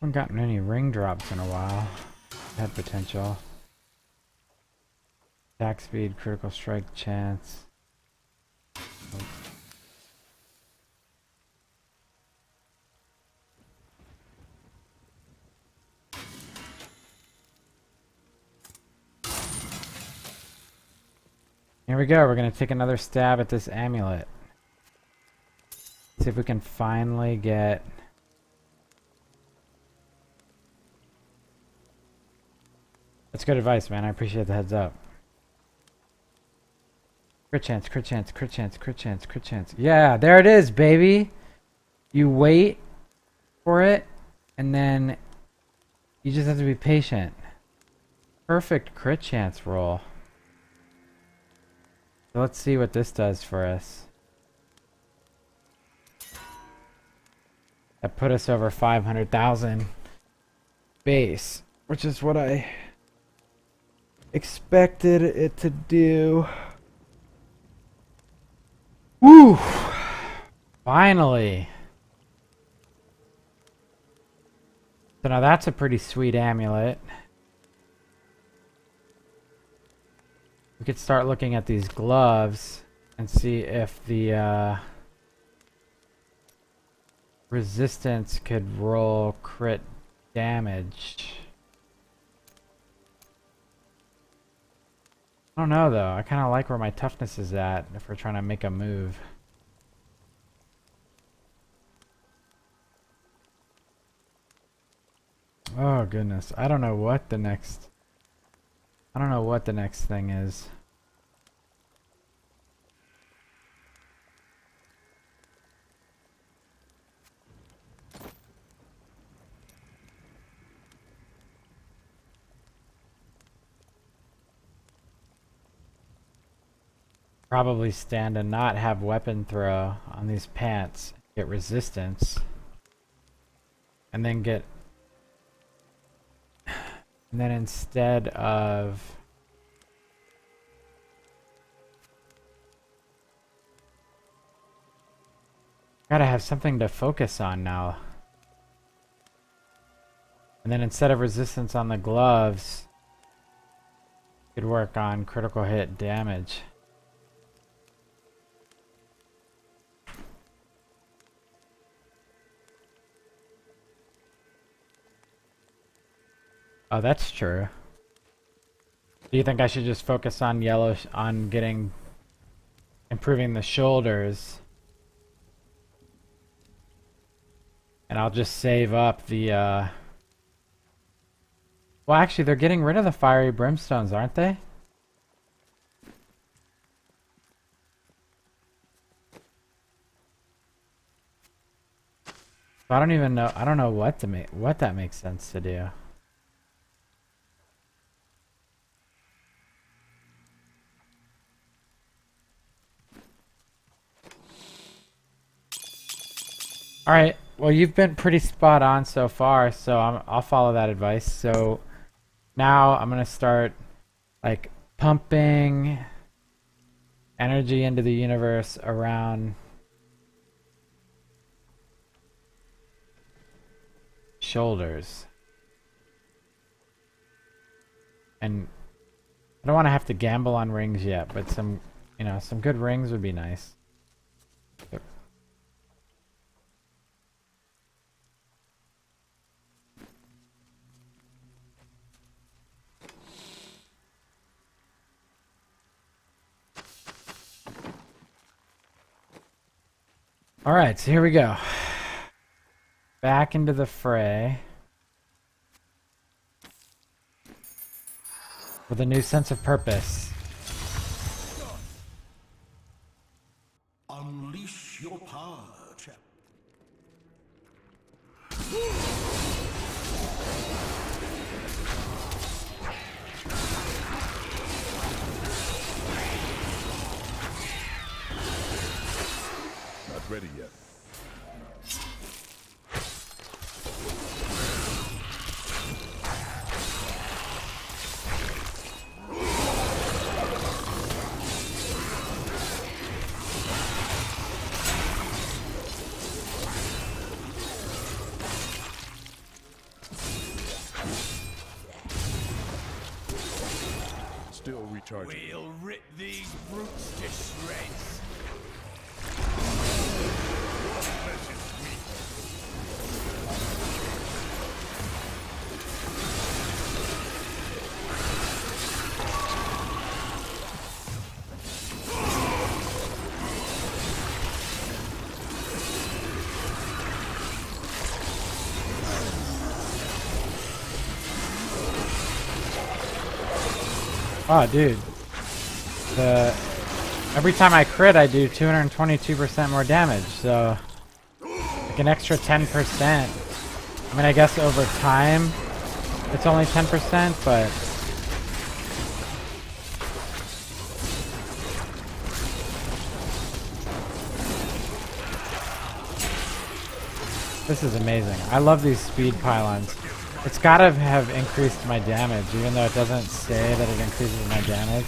Haven't gotten any ring drops in a while. Had potential. Attack speed, critical strike chance. Here we go. We're going to take another stab at this amulet. See if we can finally get... That's good advice, man. I appreciate the heads up. Crit chance, crit chance, crit chance, crit chance, crit chance. Yeah, there it is, baby. You wait for it, and then you just have to be patient. Perfect crit chance roll. So let's see what this does for us. That put us over 500,000 base, which is what I expected it to do. Woo! Finally. So now that's a pretty sweet amulet. We could start looking at these gloves and see if the resistance could roll crit damage. I don't know though. I kind of like where my toughness is at if we're trying to make a move. Oh goodness. I don't know what the next thing is. probably stand and not have weapon throw on these pants, get resistance, and then get, and then instead of gotta have something to focus on now. And then instead of resistance on the gloves, could work on critical hit damage. Oh, that's true. Do you think I should just focus on yellow, on getting, improving the shoulders? And I'll just save up the, well, actually, they're getting rid of the fiery brimstones, aren't they? So I don't even know. I don't know what to make. What that makes sense to do. All right. Well, you've been pretty spot on so far, so I'll follow that advice. So now I'm gonna start like pumping energy into the universe around shoulders. And I don't want to have to gamble on rings yet, but some, you know, some good rings would be nice. All right, so here we go. Back into the fray with a new sense of purpose. Unleash your power, chap. Not ready yet. Still recharging. We'll rip these brutes to shreds. Oh, dude. Every time I crit, I do 222% more damage, so like an extra 10%. I mean, I guess over time, it's only 10%, but this is amazing. I love these speed pylons. It's gotta have increased my damage, even though it doesn't say that it increases my damage.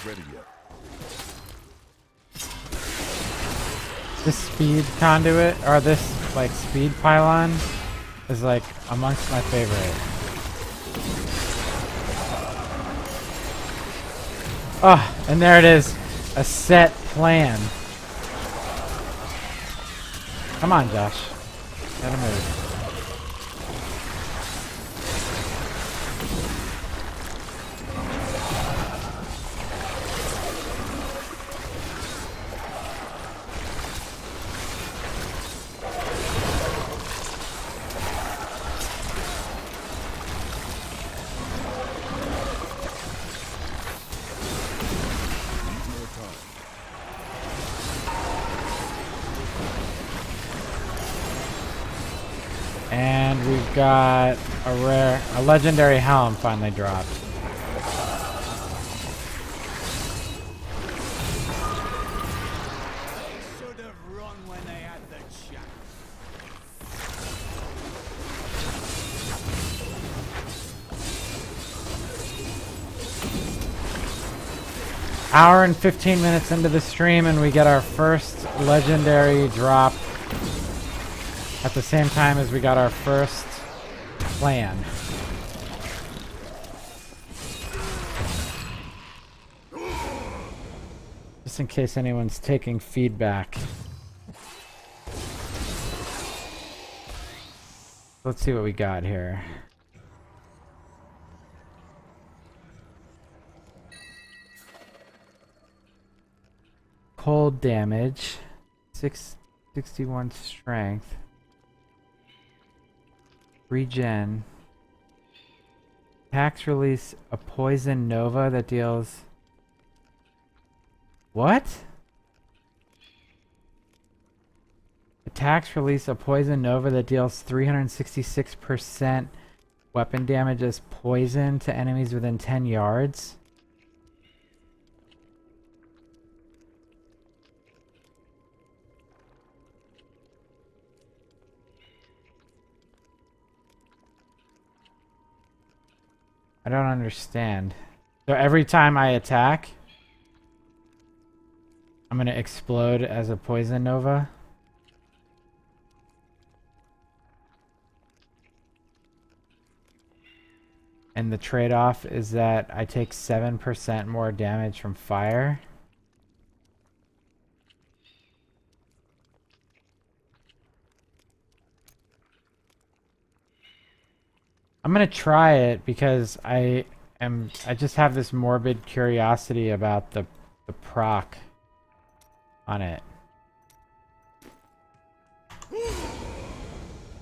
Ready yet. This speed conduit, or this like speed pylon, is like amongst my favorite. Oh, and there it is, a set plan. Come on, Josh, gotta move. And we've got a legendary helm finally dropped. Should have run when they had the chance. Hour and 15 minutes into the stream, and we get our first legendary drop at the same time as we got our first plan. Just in case anyone's taking feedback. Let's see what we got here. Cold damage, 61 strength, regen, attacks release a poison nova that deals. What? Attacks release a poison nova that deals 366% weapon damage as poison to enemies within 10 yards. I don't understand. So every time I attack, I'm gonna explode as a poison nova? And the trade-off is that I take 7% more damage from fire. I'm gonna try it because I just have this morbid curiosity about the proc on it.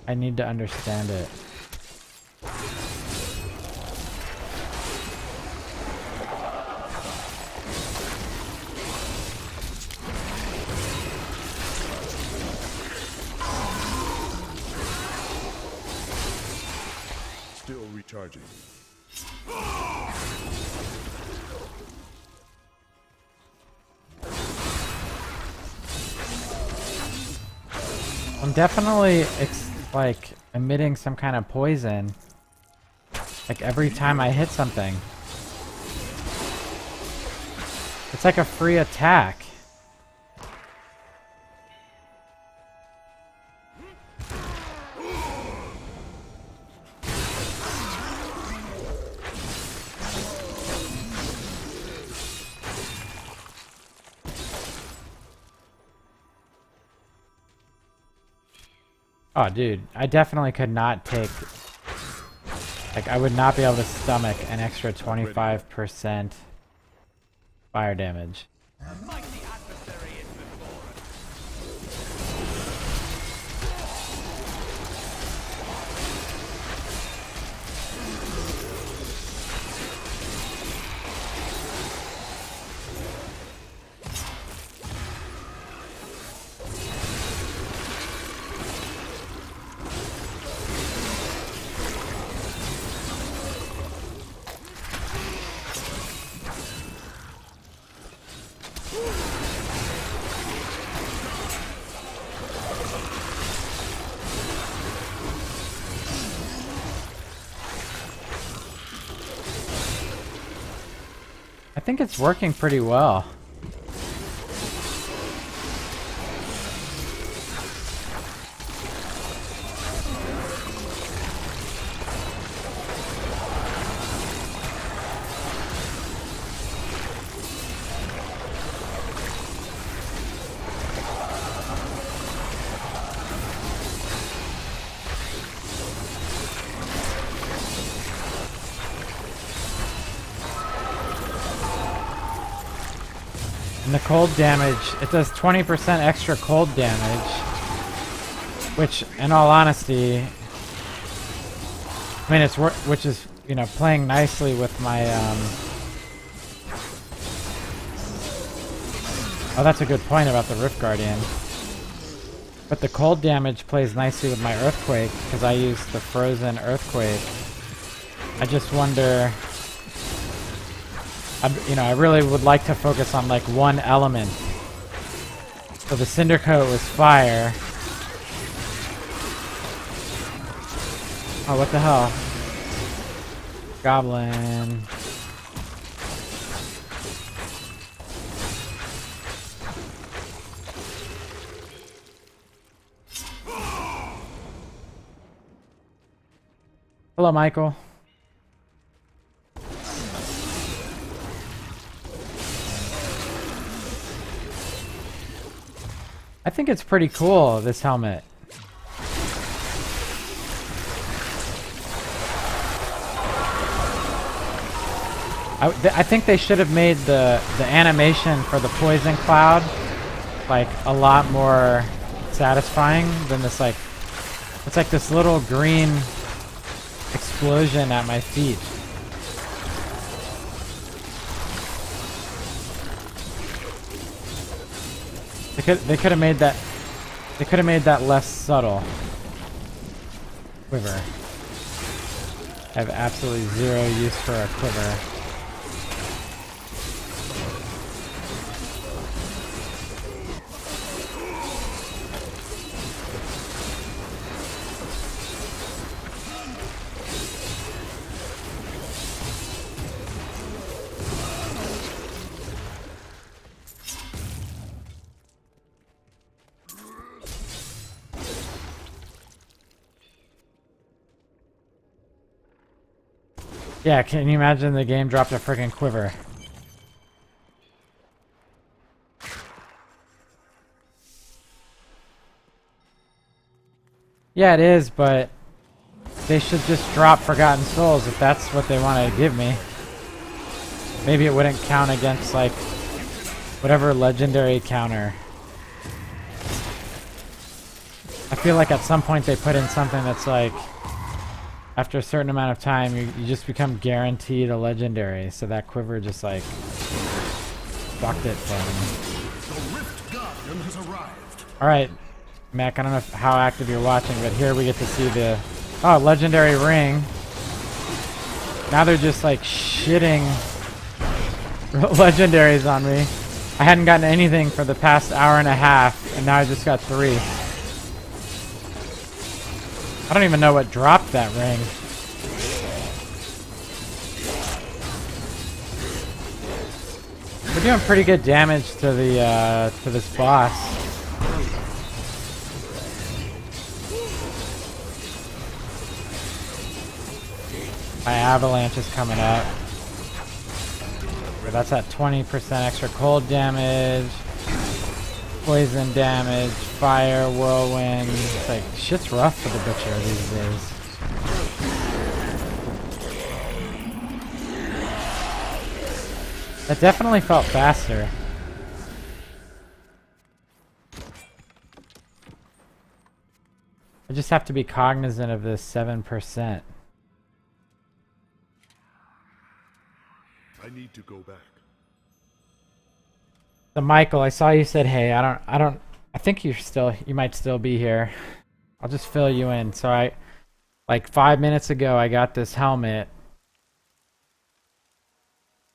I need to understand it. Still recharging. I'm definitely like emitting some kind of poison, like every time I hit something. It's like a free attack. Oh, dude, I definitely could not take... Like, I would not be able to stomach an extra 25% fire damage. Like the adversary is before us. I think it's working pretty well. And the cold damage, it does 20% extra cold damage, which, in all honesty, I mean, which is, you know, playing nicely with my, Oh, that's a good point about the Rift Guardian. But the cold damage plays nicely with my earthquake because I use the frozen earthquake. I just wonder, I really would like to focus on like one element. So the cinder coat was fire. Oh, what the hell? Goblin. Hello, Michael. I think it's pretty cool, this helmet. I think they should have made the animation for the poison cloud like a lot more satisfying than this like, it's like this little green explosion at my feet. They could have made that less subtle. Quiver. I have absolutely zero use for a quiver. Yeah, can you imagine the game dropped a friggin' quiver? Yeah, it is, but they should just drop Forgotten Souls if that's what they want to give me. Maybe it wouldn't count against, like, whatever legendary counter. I feel like at some point they put in something that's like, after a certain amount of time, you just become guaranteed a legendary. So that quiver just like fucked it for me. The Rift Guardian has arrived. Alright, Mac, I don't know how active you're watching, but here we get to see the legendary ring. Now they're just like shitting legendaries on me. I hadn't gotten anything for the past hour and a half, and now I just got 3. I don't even know what dropped that ring. We're doing pretty good damage to the to this boss. My avalanche is coming up. That's at 20% extra cold damage, poison damage, fire, whirlwind. It's like shit's rough for the butcher these days. That definitely felt faster. I just have to be cognizant of this 7%. I need to go back. So Michael, I saw you said, hey, I think you might still be here. I'll just fill you in. So like 5 minutes ago, I got this helmet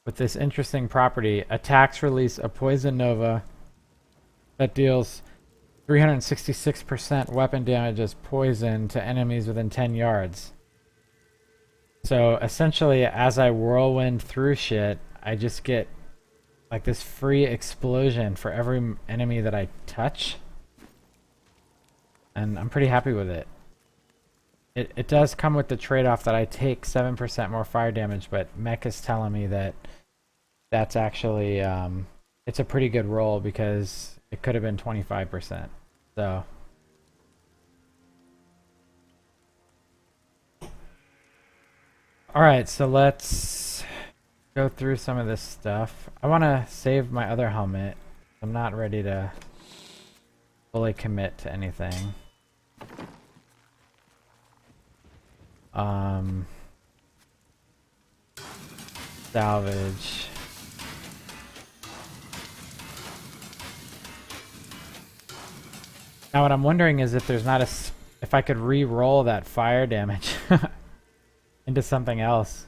with this interesting property. Attacks release a poison nova that deals 366% weapon damage as poison to enemies within 10 yards. So essentially, as I whirlwind through shit, I just get like this free explosion for every enemy that I touch. And I'm pretty happy with it. It does come with the trade-off that I take 7% more fire damage, but Mech is telling me that that's actually, it's a pretty good roll because it could have been 25%. So. Alright, so let's go through some of this stuff. I want to save my other helmet. I'm not ready to fully commit to anything. Salvage. Now what I'm wondering is if there's not if I could re-roll that fire damage into something else.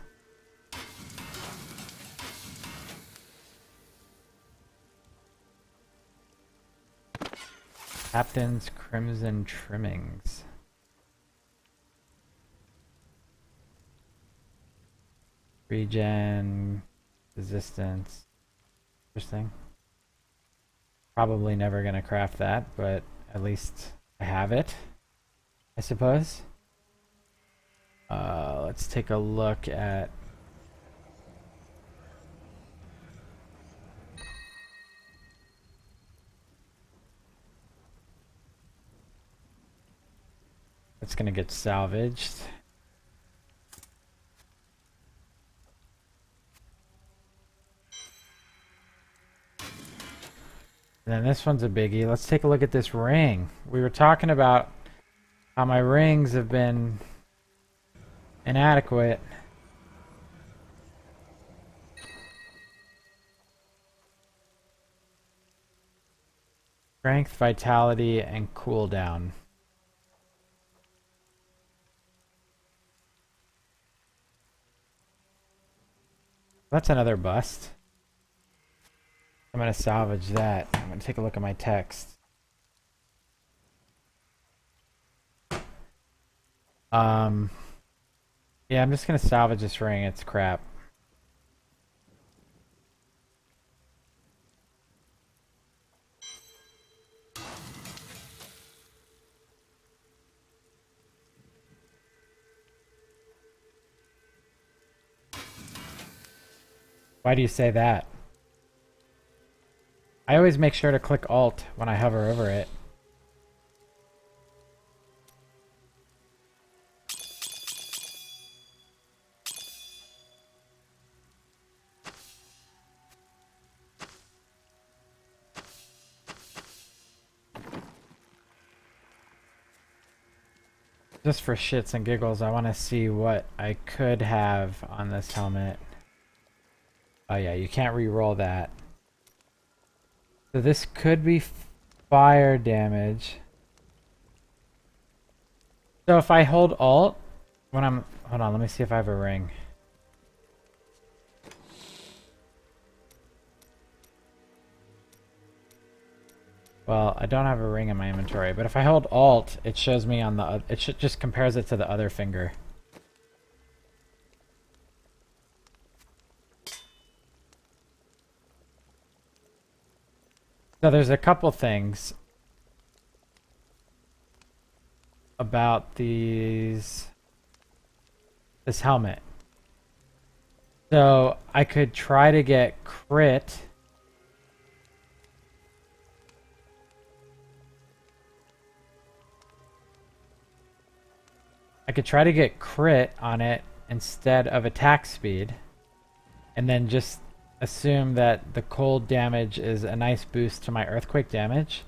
Captain's Crimson Trimmings. Regen, resistance. Interesting. Probably never gonna craft that, but at least I have it, I suppose. Let's take a look at what's gonna get salvaged. And then this one's a biggie. Let's take a look at this ring. We were talking about how my rings have been inadequate. Strength, vitality, and cooldown. That's another bust. I'm going to salvage that. I'm going to take a look at my text. Yeah, I'm just going to salvage this ring. It's crap. Why do you say that? I always make sure to click Alt when I hover over it. Just for shits and giggles, I want to see what I could have on this helmet. Oh yeah, you can't re-roll that. So this could be fire damage. So if I hold Alt, when I'm... Hold on, let me see if I have a ring. Well, I don't have a ring in my inventory, but if I hold Alt, it shows me on the... It just compares it to the other finger. So there's a couple things about this helmet. So I could try to get crit. I could try to get crit on it instead of attack speed, and then just assume that the cold damage is a nice boost to my earthquake damage.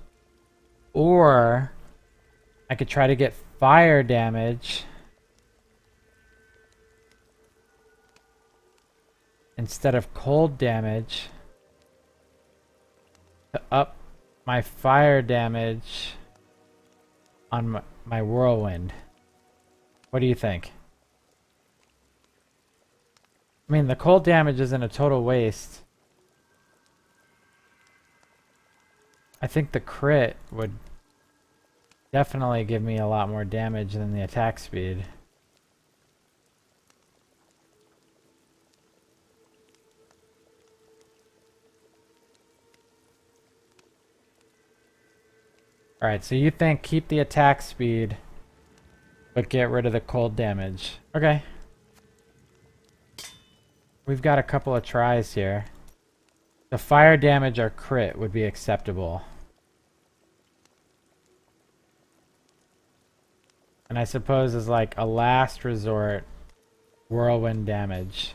Or I could try to get fire damage instead of cold damage to up my fire damage on my whirlwind. What do you think? I mean, the cold damage isn't a total waste. I think the crit would definitely give me a lot more damage than the attack speed. Alright, so you think keep the attack speed, but get rid of the cold damage. Okay. We've got a couple of tries here. The fire damage or crit would be acceptable. And I suppose as like a last resort, whirlwind damage.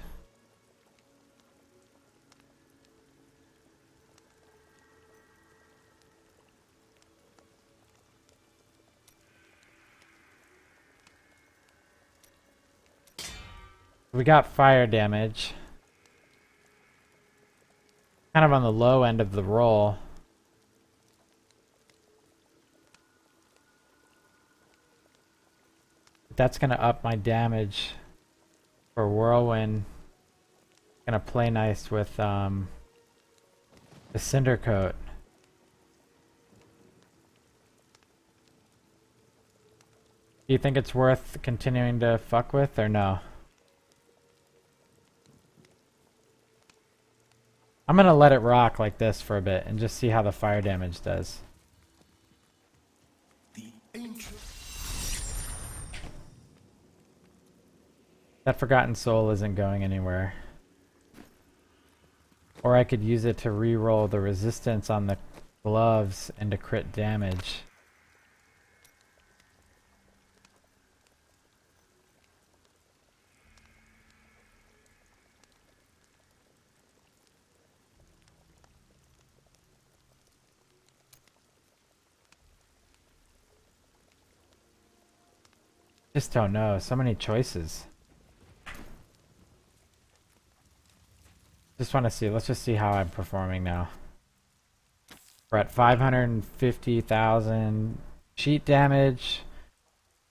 We got fire damage. Kind of on the low end of the roll. That's gonna up my damage for Whirlwind. Gonna play nice with the Cinder Coat. Do you think it's worth continuing to fuck with or no? I'm gonna let it rock like this for a bit and just see how the fire damage does. That Forgotten Soul isn't going anywhere. Or I could use it to re-roll the resistance on the gloves and to crit damage. Just don't know. So many choices. Just want to see. Let's just see how I'm performing now. We're at 550,000 sheet damage.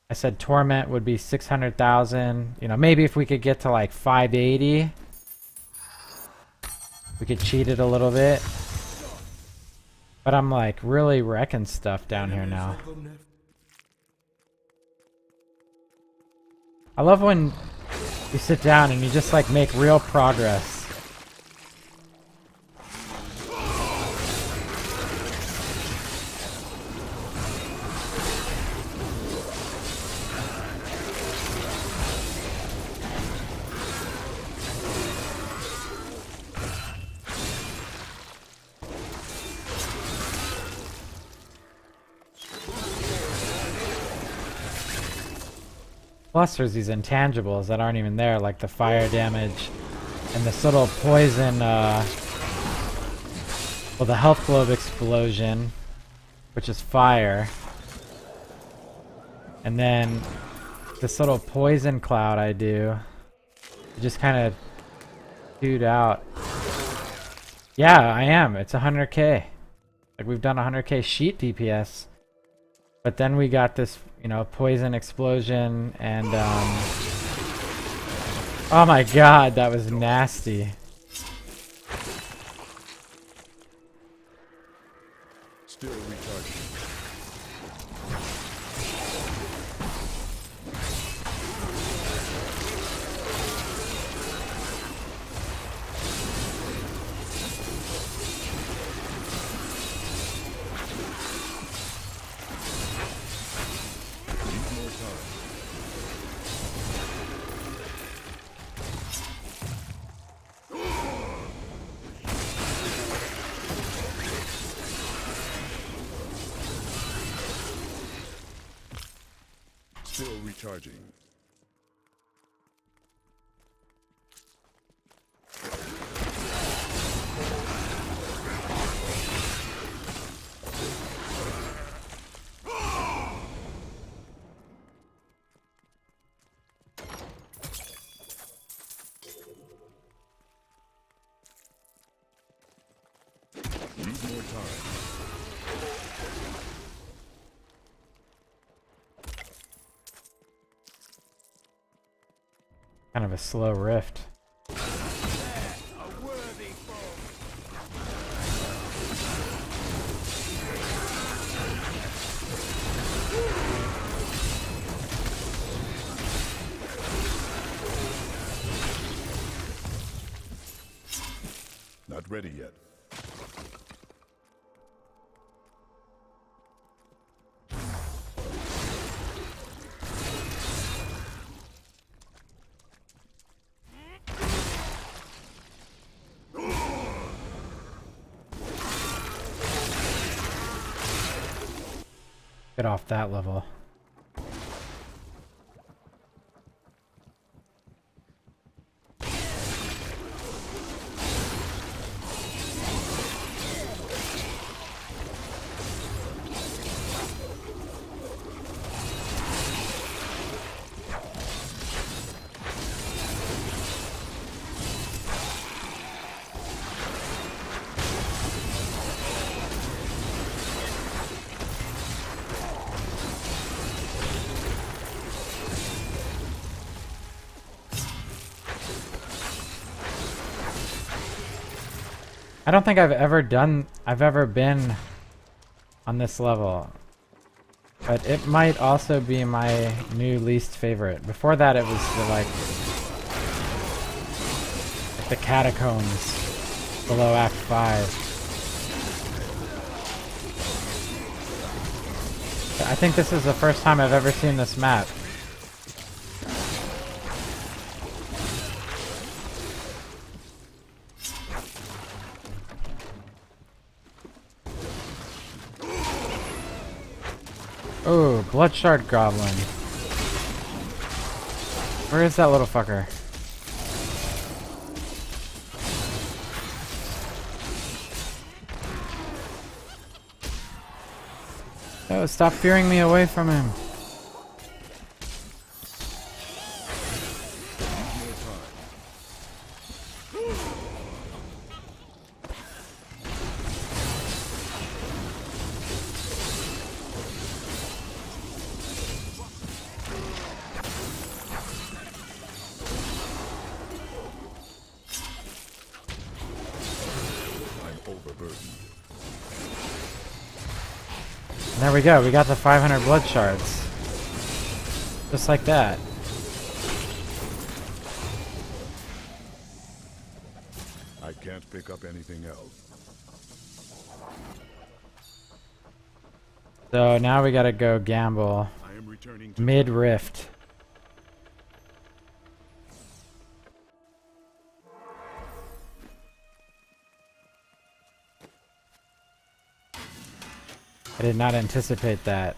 I said Torment would be 600,000. You know, maybe if we could get to like 580, we could cheat it a little bit. But I'm like really wrecking stuff down here now. I love when you sit down and you just like make real progress. Plus there's these intangibles that aren't even there, like the fire damage and this little poison, well, the health globe explosion, which is fire. And then this little poison cloud I do, it just kind of shoot out. Yeah, I am. It's 100k. Like we've done 100k sheet DPS. But then we got this, you know, poison explosion and oh my god, that was nasty. Still recharging. Still recharging. Need more time. Kind of a slow rift. A worthy foe. Not ready yet. Get off that level. I don't think I've ever been on this level. But it might also be my new least favorite. Before that it was the catacombs below Act 5. I think this is the first time I've ever seen this map. Oh, Blood Shard Goblin. Where is that little fucker? Oh, stop fearing me away from him. There we go, we got the 500 blood shards. Just like that. I can't pick up anything else. So now we gotta go gamble. I am returning to Mid-rift. I did not anticipate that.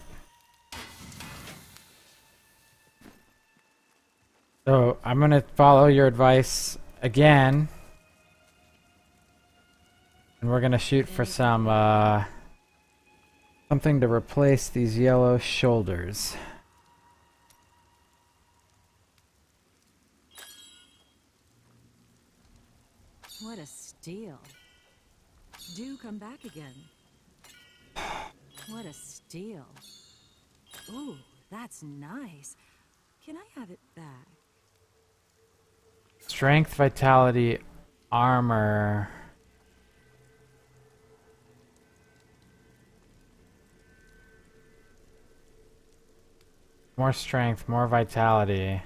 So I'm gonna follow your advice again. And we're gonna shoot for some something to replace these yellow shoulders. What a steal. Do come back again. What a steal. Ooh, that's nice. Can I have it back? Strength, vitality, armor. More strength, more vitality.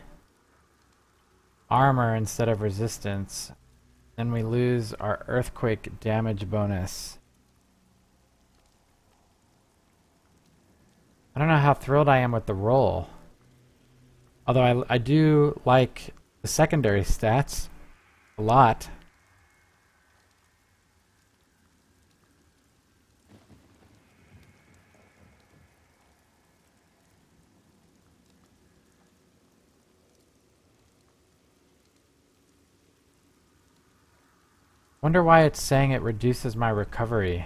Armor instead of resistance. Then we lose our earthquake damage bonus. I don't know how thrilled I am with the roll. Although I do like the secondary stats a lot. Wonder why it's saying it reduces my recovery.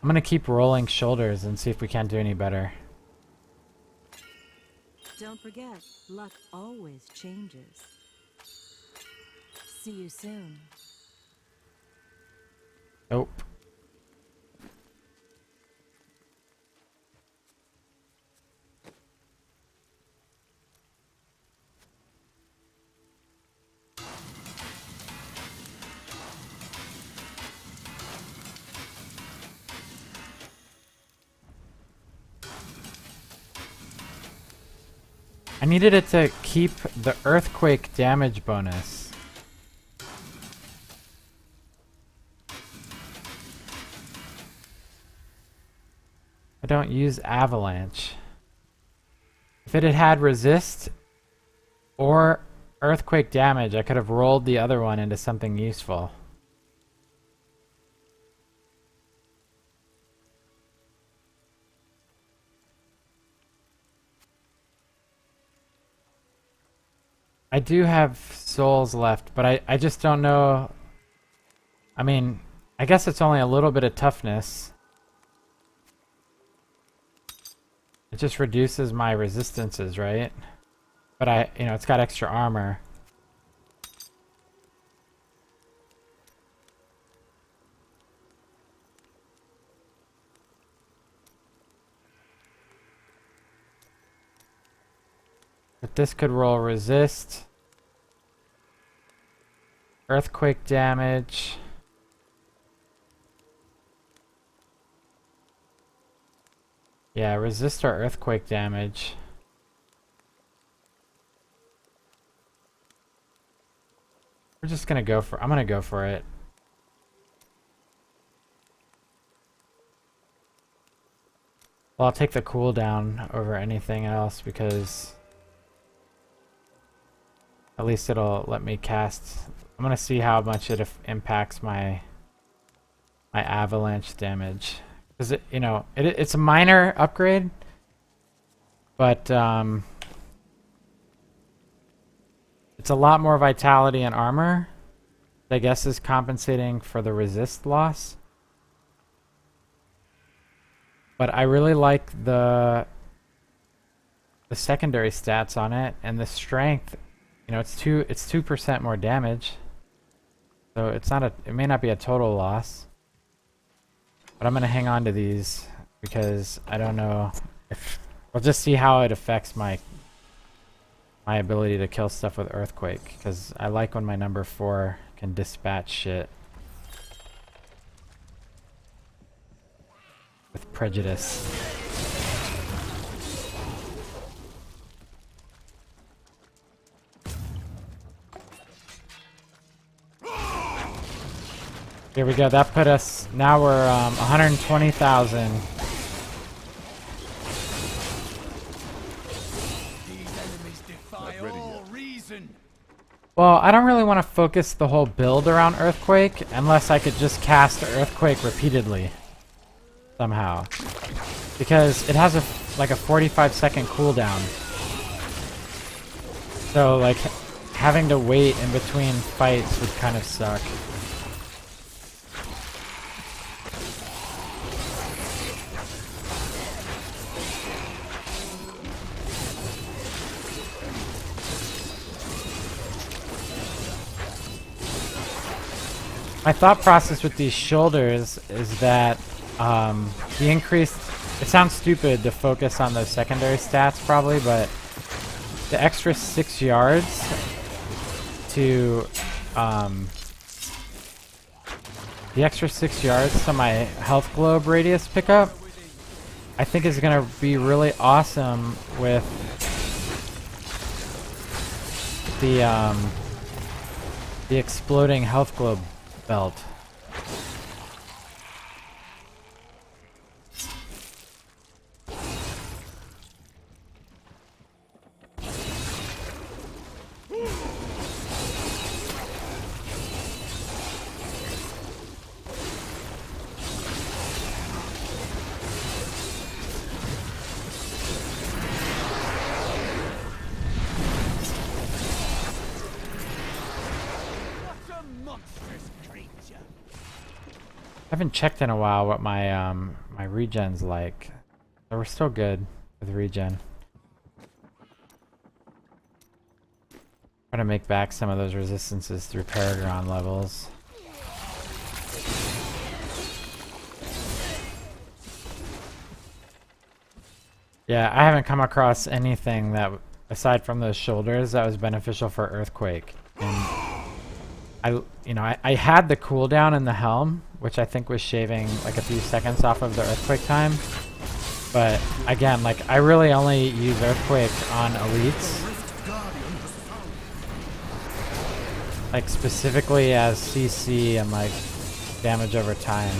I'm gonna keep rolling shoulders and see if we can't do any better. Don't forget, luck always changes. See you soon. Nope. I needed it to keep the earthquake damage bonus. I don't use avalanche. If it had had resist or earthquake damage, I could have rolled the other one into something useful. I do have souls left, but I just don't know. I mean, I guess it's only a little bit of toughness. It just reduces my resistances, right? But it's got extra armor. But this could roll resist. earthquake damage. Yeah, resist our earthquake damage. We're just gonna go for, I'm gonna go for it. Well, I'll take the cooldown over anything else because at least it'll let me cast. I'm gonna see how much it impacts my avalanche damage. Cause it, you know, it's a minor upgrade, but it's a lot more vitality and armor. I guess is compensating for the resist loss. But I really like the secondary stats on it, and the strength. You know, it's 2% more damage. So it's not it may not be a total loss. But I'm gonna hang on to these because I don't know if we'll just see how it affects my ability to kill stuff with earthquake, because I like when my number 4 can dispatch shit with prejudice. Here we go. That put us. Now we're 120,000. These enemies defy Not ready all yet. reason. Well, I don't really want to focus the whole build around earthquake unless I could just cast earthquake repeatedly somehow, because it has like a 45-second cooldown. So like having to wait in between fights would kind of suck. My thought process with these shoulders is that the increased... It sounds stupid to focus on those secondary stats probably, but the extra 6 yards to... the extra 6 yards to my health globe radius pickup, I think is going to be really awesome with the exploding health globe belt. What a monstrous creature. I haven't checked in a while what my my regen's like. So we're still good with regen. Try to make back some of those resistances through Paragon levels. Yeah, I haven't come across anything that, aside from those shoulders, that was beneficial for earthquake. And I had the cooldown in the helm, which I think was shaving like a few seconds off of the earthquake time. But again, like I really only use earthquake on elites, like specifically as CC and like damage over time.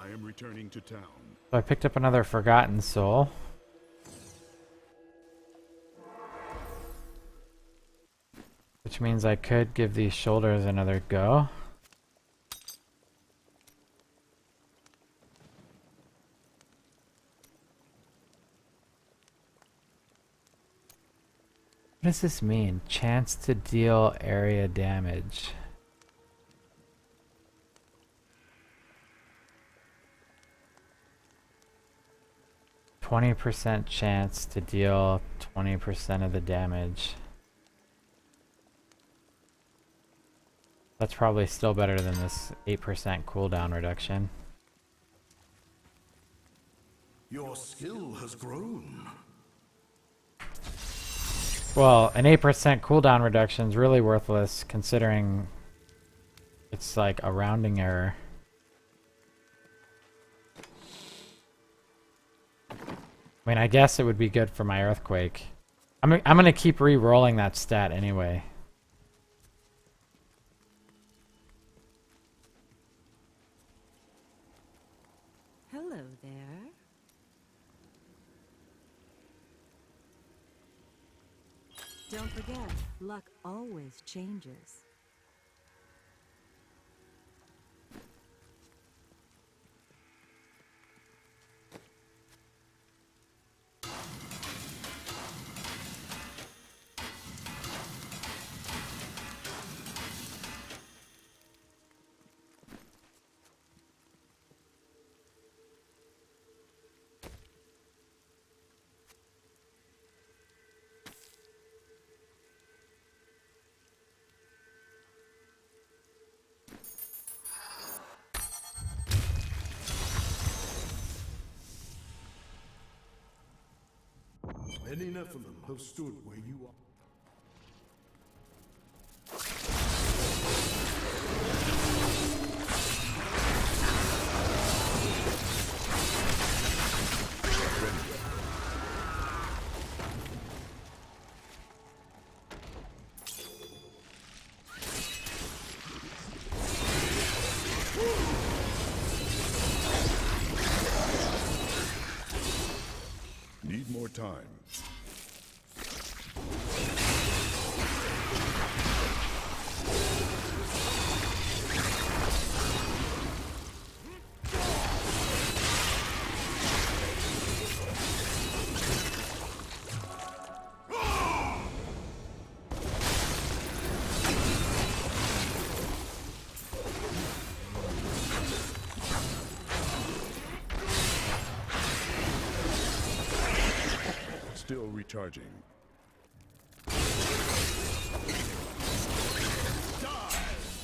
I am returning to town. So I picked up another Forgotten Soul. Which means I could give these shoulders another go. What does this mean? Chance to deal area damage. %20 chance to deal 20% of the damage. That's probably still better than this 8% cooldown reduction. Your skill has grown. Well, an 8% cooldown reduction is really worthless considering it's like a rounding error. I mean, I guess it would be good for my earthquake. I'm gonna keep re-rolling that stat anyway. Hello there. Don't forget, luck always changes. Many Nephilim have stood where you are. Need more time. Still recharging.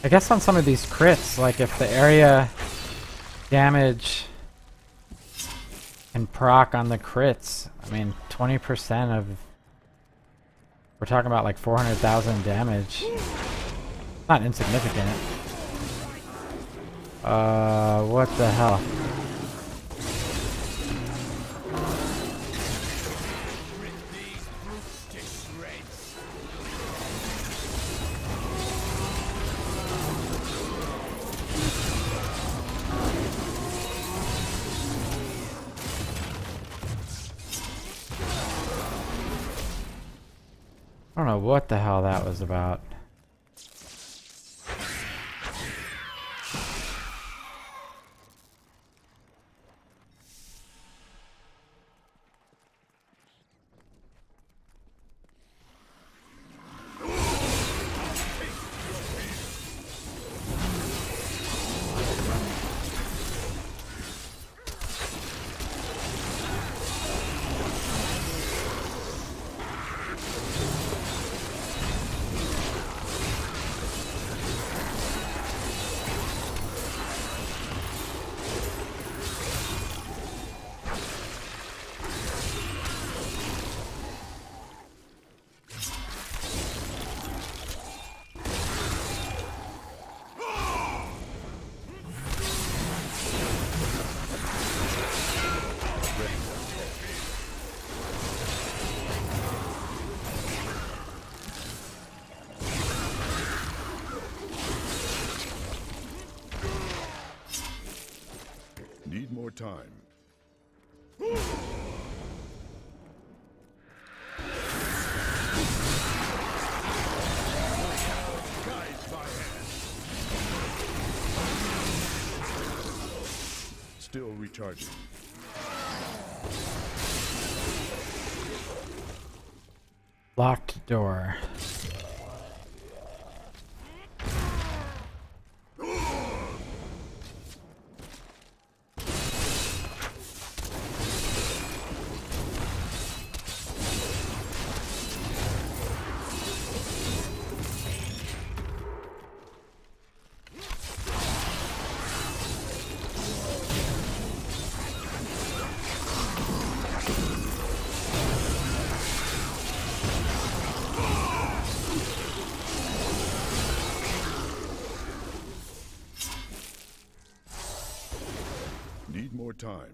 I guess on some of these crits, like if the area damage can proc on the crits, I mean 20% of, we're talking about like 400,000 damage. Not insignificant. What the hell? I don't know what the hell that was about. time. Guide by hand. Still recharging. Locked door. Need more time.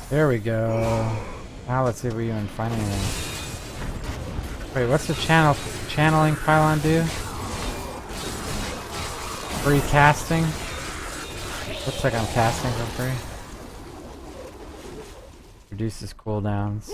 There we go. Now let's see if we even find anything. Wait, what's the channeling pylon do? Free casting? Looks like I'm casting for free. Reduces cooldowns.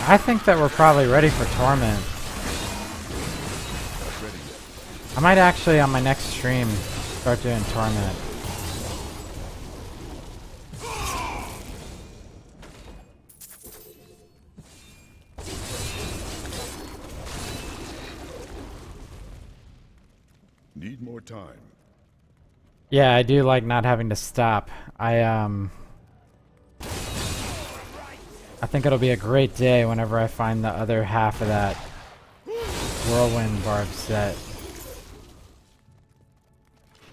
I think that we're probably ready for Torment. I might actually, on my next stream, start doing Torment. Need more time. Yeah, I do like not having to stop. I think it'll be a great day whenever I find the other half of that Whirlwind Barb set.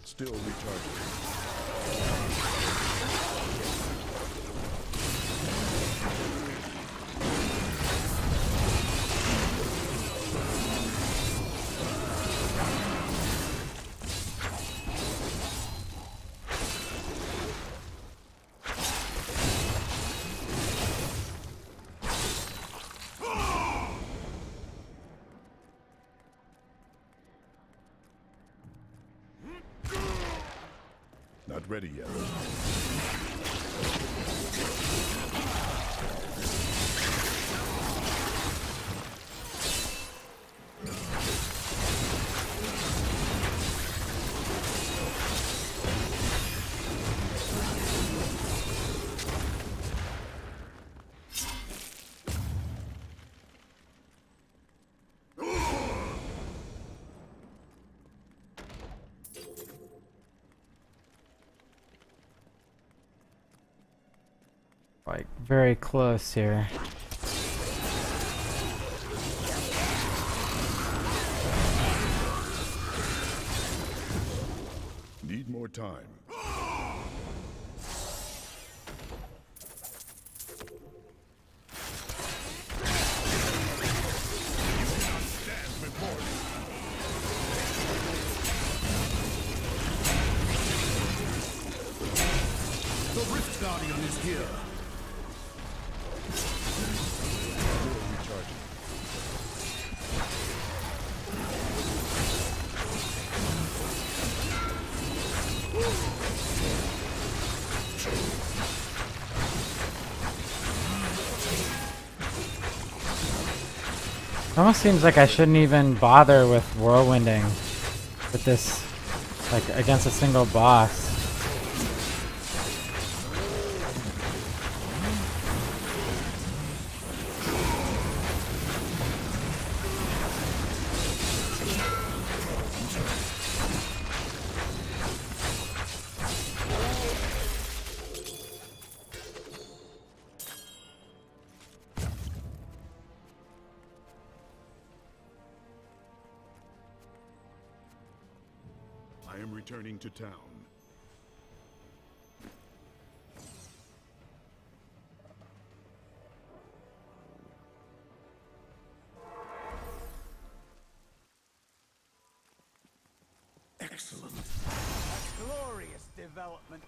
Still recharging. Not ready yet. Like, very close here. Need more more time. The Rift Guardian is here. Still recharging. It almost seems like I shouldn't even bother with whirlwinding with this, like, against a single boss. I am returning to town. Excellent. Glorious development.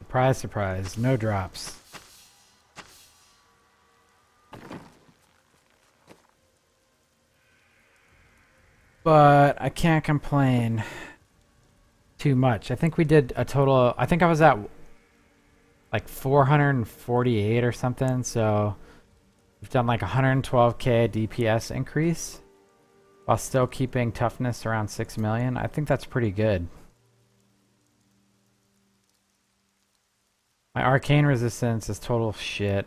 Surprise, surprise, no drops. But I can't complain too much. I think we did a total, I think I was at like 448 or something, so we've done like 112k DPS increase while still keeping toughness around 6 million. I think that's pretty good. My arcane resistance is total shit,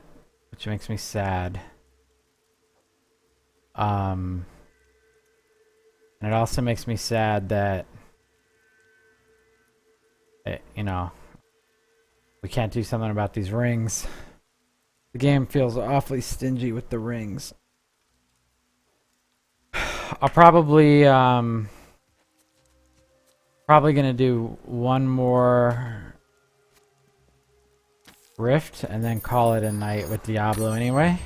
which makes me sad. And it also makes me sad that, you know, we can't do something about these rings. The game feels awfully stingy with the rings. I'll probably gonna do one more Rift and then call it a night with Diablo anyway.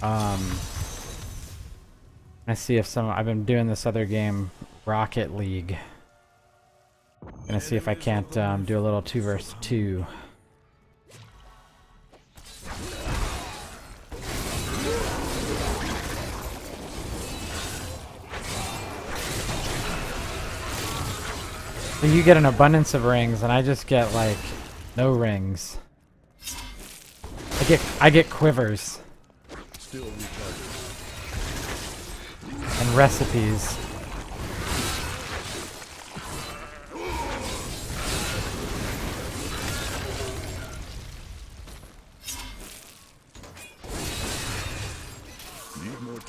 I see if I've been doing this other game, Rocket League. Gonna see if I can't do a little 2 versus 2. So you get an abundance of rings and I just get like no rings. I get quivers Still recharging. and recipes. Need more time.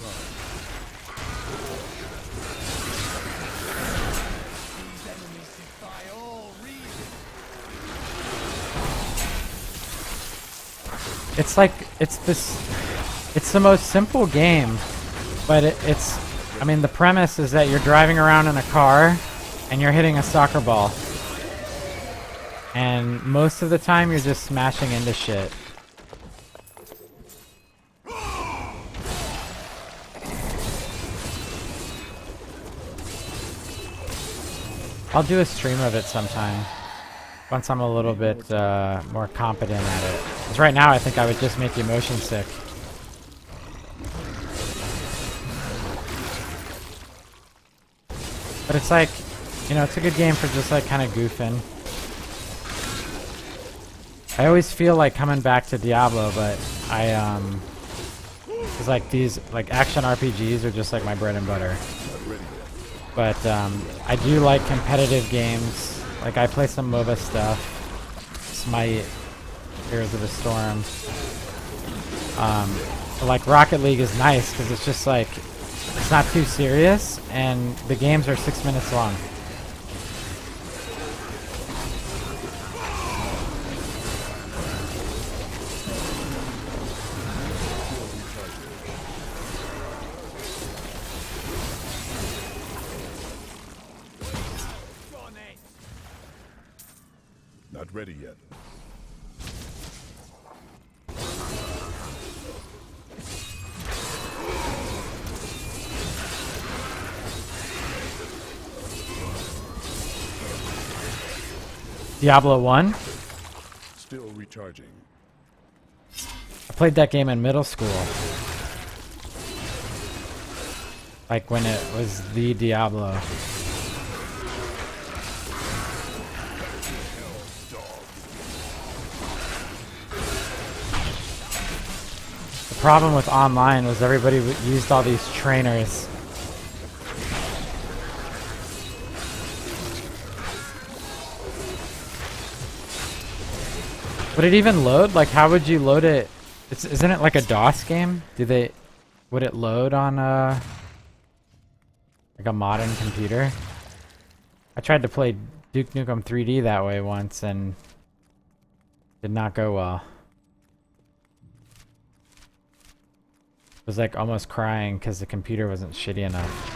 These enemies defy all reason. It's like it's the most simple game, but I mean the premise is that you're driving around in a car and you're hitting a soccer ball. And most of the time you're just smashing into shit. I'll do a stream of it sometime. Once I'm a little bit more competent at it. Because right now I think I would just make you motion sick. But it's like, you know, it's a good game for just like kind of goofing. I always feel like coming back to Diablo, but cause like these like action RPGs are just like my bread and butter. Not ready yet. But I do like competitive games. Like I play some MOBA stuff. Smite, Heroes of the Storm. Like Rocket League is nice because it's just like, it's not too serious and the games are 6 minutes long. Not ready yet. Diablo 1? Still recharging. I played that game in middle school. Like when it was the Diablo. The problem with online was everybody used all these trainers. Would it even load? Like, how would you load it? Isn't it like a DOS game? Would it load on like a modern computer? I tried to play Duke Nukem 3D that way once and did not go well. I was like almost crying because the computer wasn't shitty enough.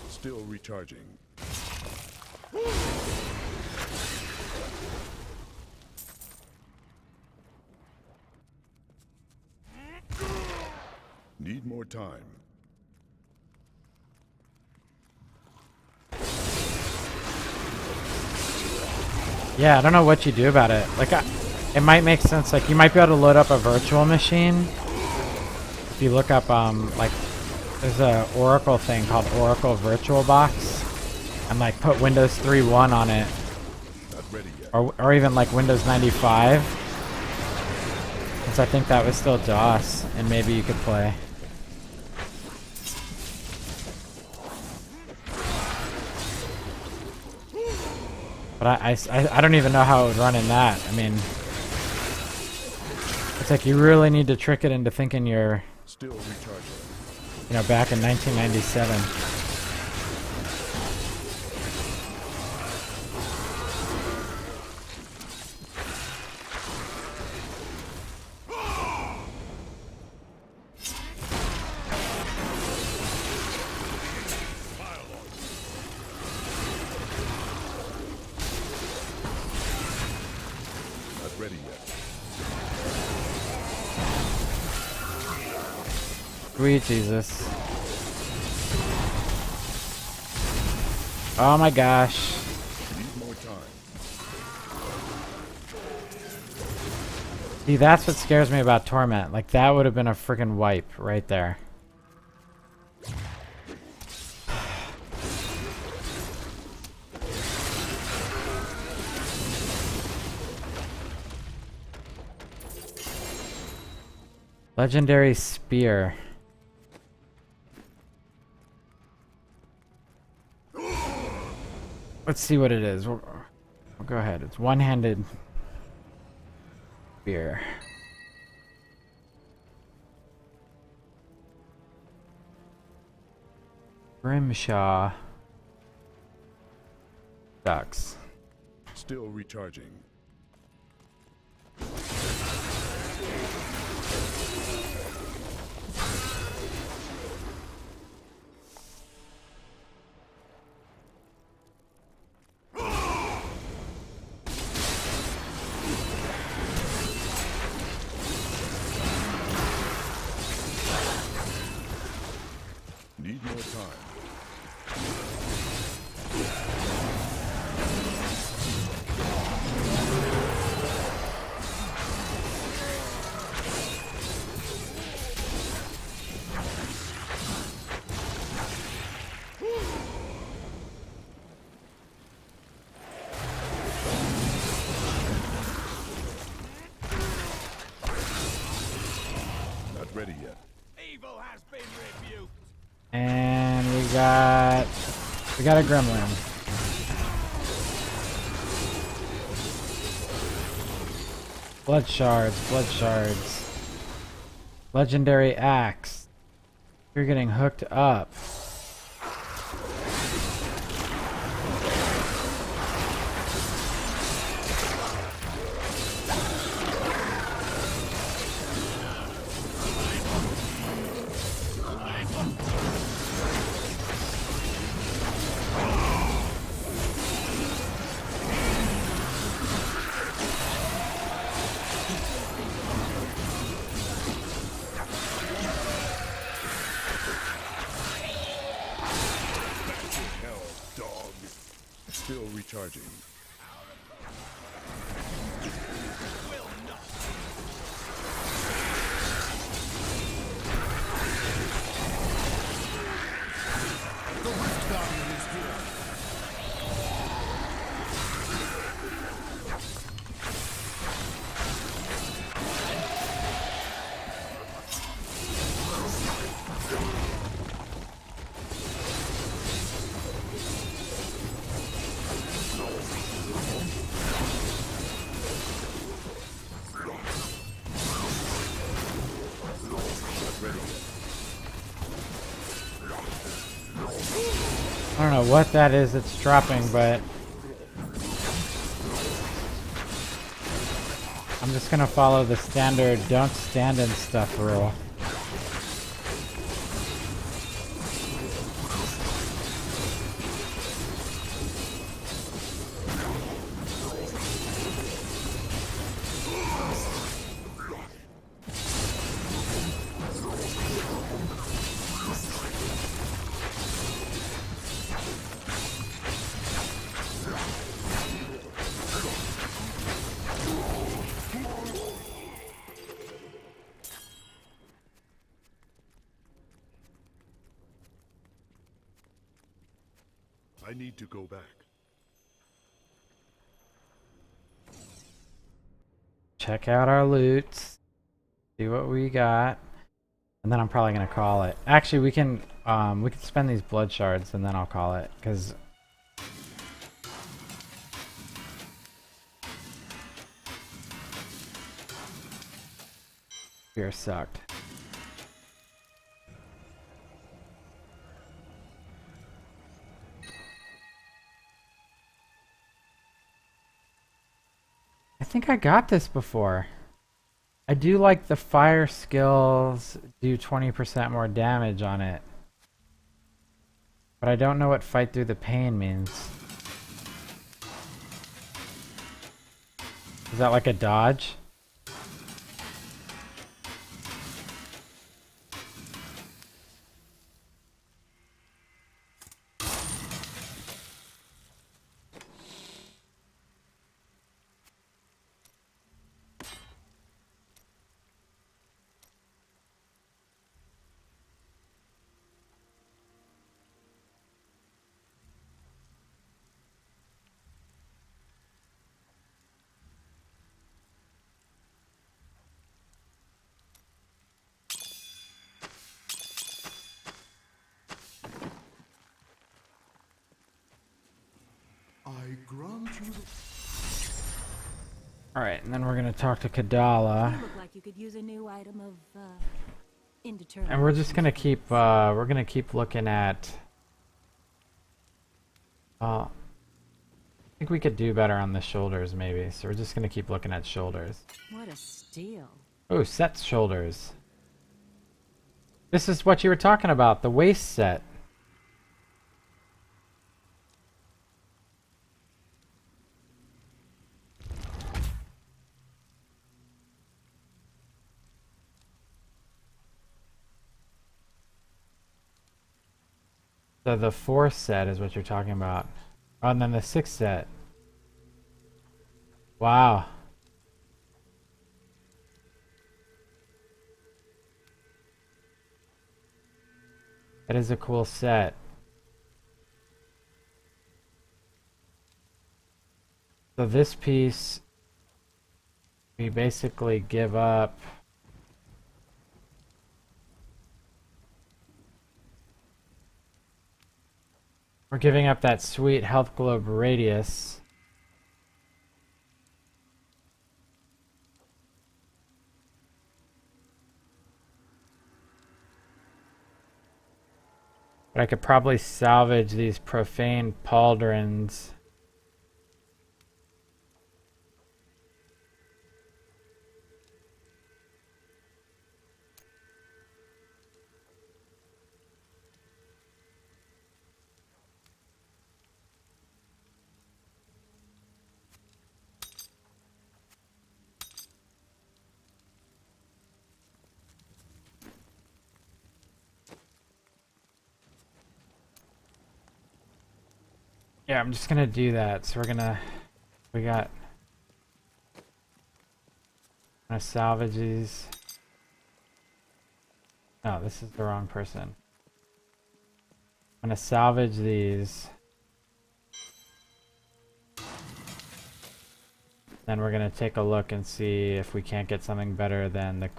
Still recharging. Need more time. Yeah, I don't know what you do about it. Like, it might make sense. Like, you might be able to load up a virtual machine. If you look up, like, there's a Oracle thing called Oracle VirtualBox, and like put Windows 3.1 on it, Not ready yet. or even like Windows 95. Since I think that was still DOS, and maybe you could play. But I don't even know how it would run in that. I mean, it's like you really need to trick it into thinking you're, Still recharging. you know, back in 1997. Not ready yet. Sweet Jesus. Oh my gosh. Need more time. See, that's what scares me about Torment. Like, that would have been a freaking wipe right there. Legendary Spear. Let's see what it is. We'll go ahead. It's one-handed spear. Grimshaw. Ducks. Still recharging. got a gremlin. Blood shards, blood shards. Legendary axe. You're getting hooked up. Hell, dog. Still recharging. The Rift Guardian is here. I don't know what that is that's dropping, but I'm just gonna follow the standard don't stand in stuff rule. I need to go back. Check out our loots. See what we got. And then I'm probably gonna call it. Actually, we can spend these blood shards and then I'll call it, because fear sucked. I think I got this before. I do like the fire skills do 20% more damage on it. But I don't know what fight through the pain means. Is that like a dodge? I grant you the... Alright, and then we're gonna talk to Kadala. You look like you could use a new item of indeterminate. And we're just gonna keep looking at I think we could do better on the shoulders maybe, so we're just gonna keep looking at shoulders. What a steal. Oh, set shoulders. This is what you were talking about, the waist set. So the 4th set is what you're talking about. Oh, and then the 6th set. Wow. That is a cool set. So this piece, we basically give up We're giving up that sweet health globe radius. But I could probably salvage these profane pauldrons. Yeah, I'm just gonna do that. So we got, I'm gonna salvage these. No, this is the wrong person. I'm gonna salvage these. Then we're gonna take a look and see if we can't get something better than the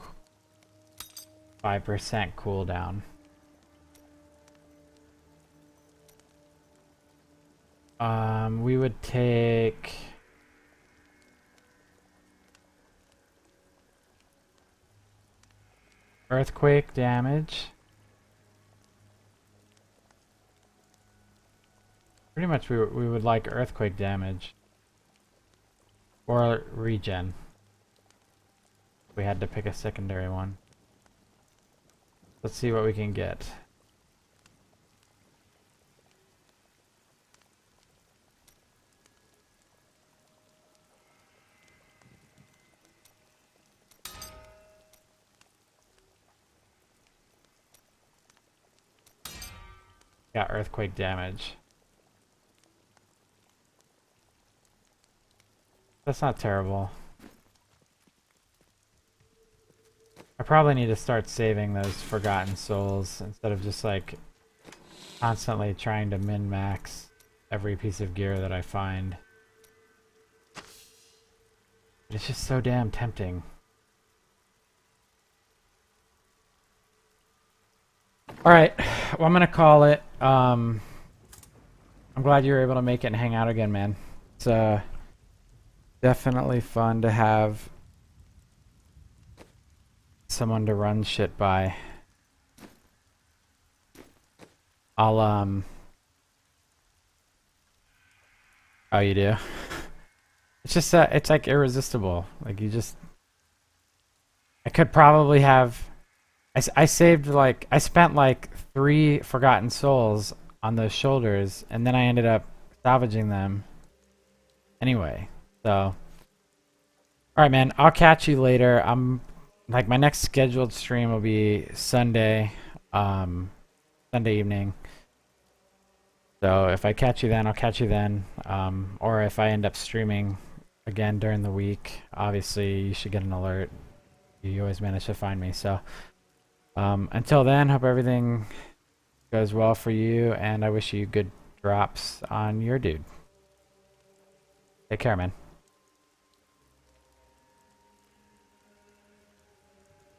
5% cooldown. We would take earthquake damage. Pretty much we would like earthquake damage. Or regen. We had to pick a secondary one. Let's see what we can get. Got earthquake damage. That's not terrible. I probably need to start saving those forgotten souls instead of just like constantly trying to min-max every piece of gear that I find. It's just so damn tempting. Alright, well I'm gonna call it. I'm glad you were able to make it and hang out again, man. It's definitely fun to have someone to run shit by. I'll oh, you do? It's just it's like irresistible. Like you just, I could probably have, I saved like, I spent like 3 forgotten souls on those shoulders and then I ended up salvaging them anyway. So alright man, I'll catch you later. I'm like, my next scheduled stream will be Sunday, Sunday evening. So if I catch you then, I'll catch you then. Or if I end up streaming again during the week, obviously you should get an alert. You always manage to find me. So until then, hope everything goes well for you, and I wish you good drops on your dude. Take care, man.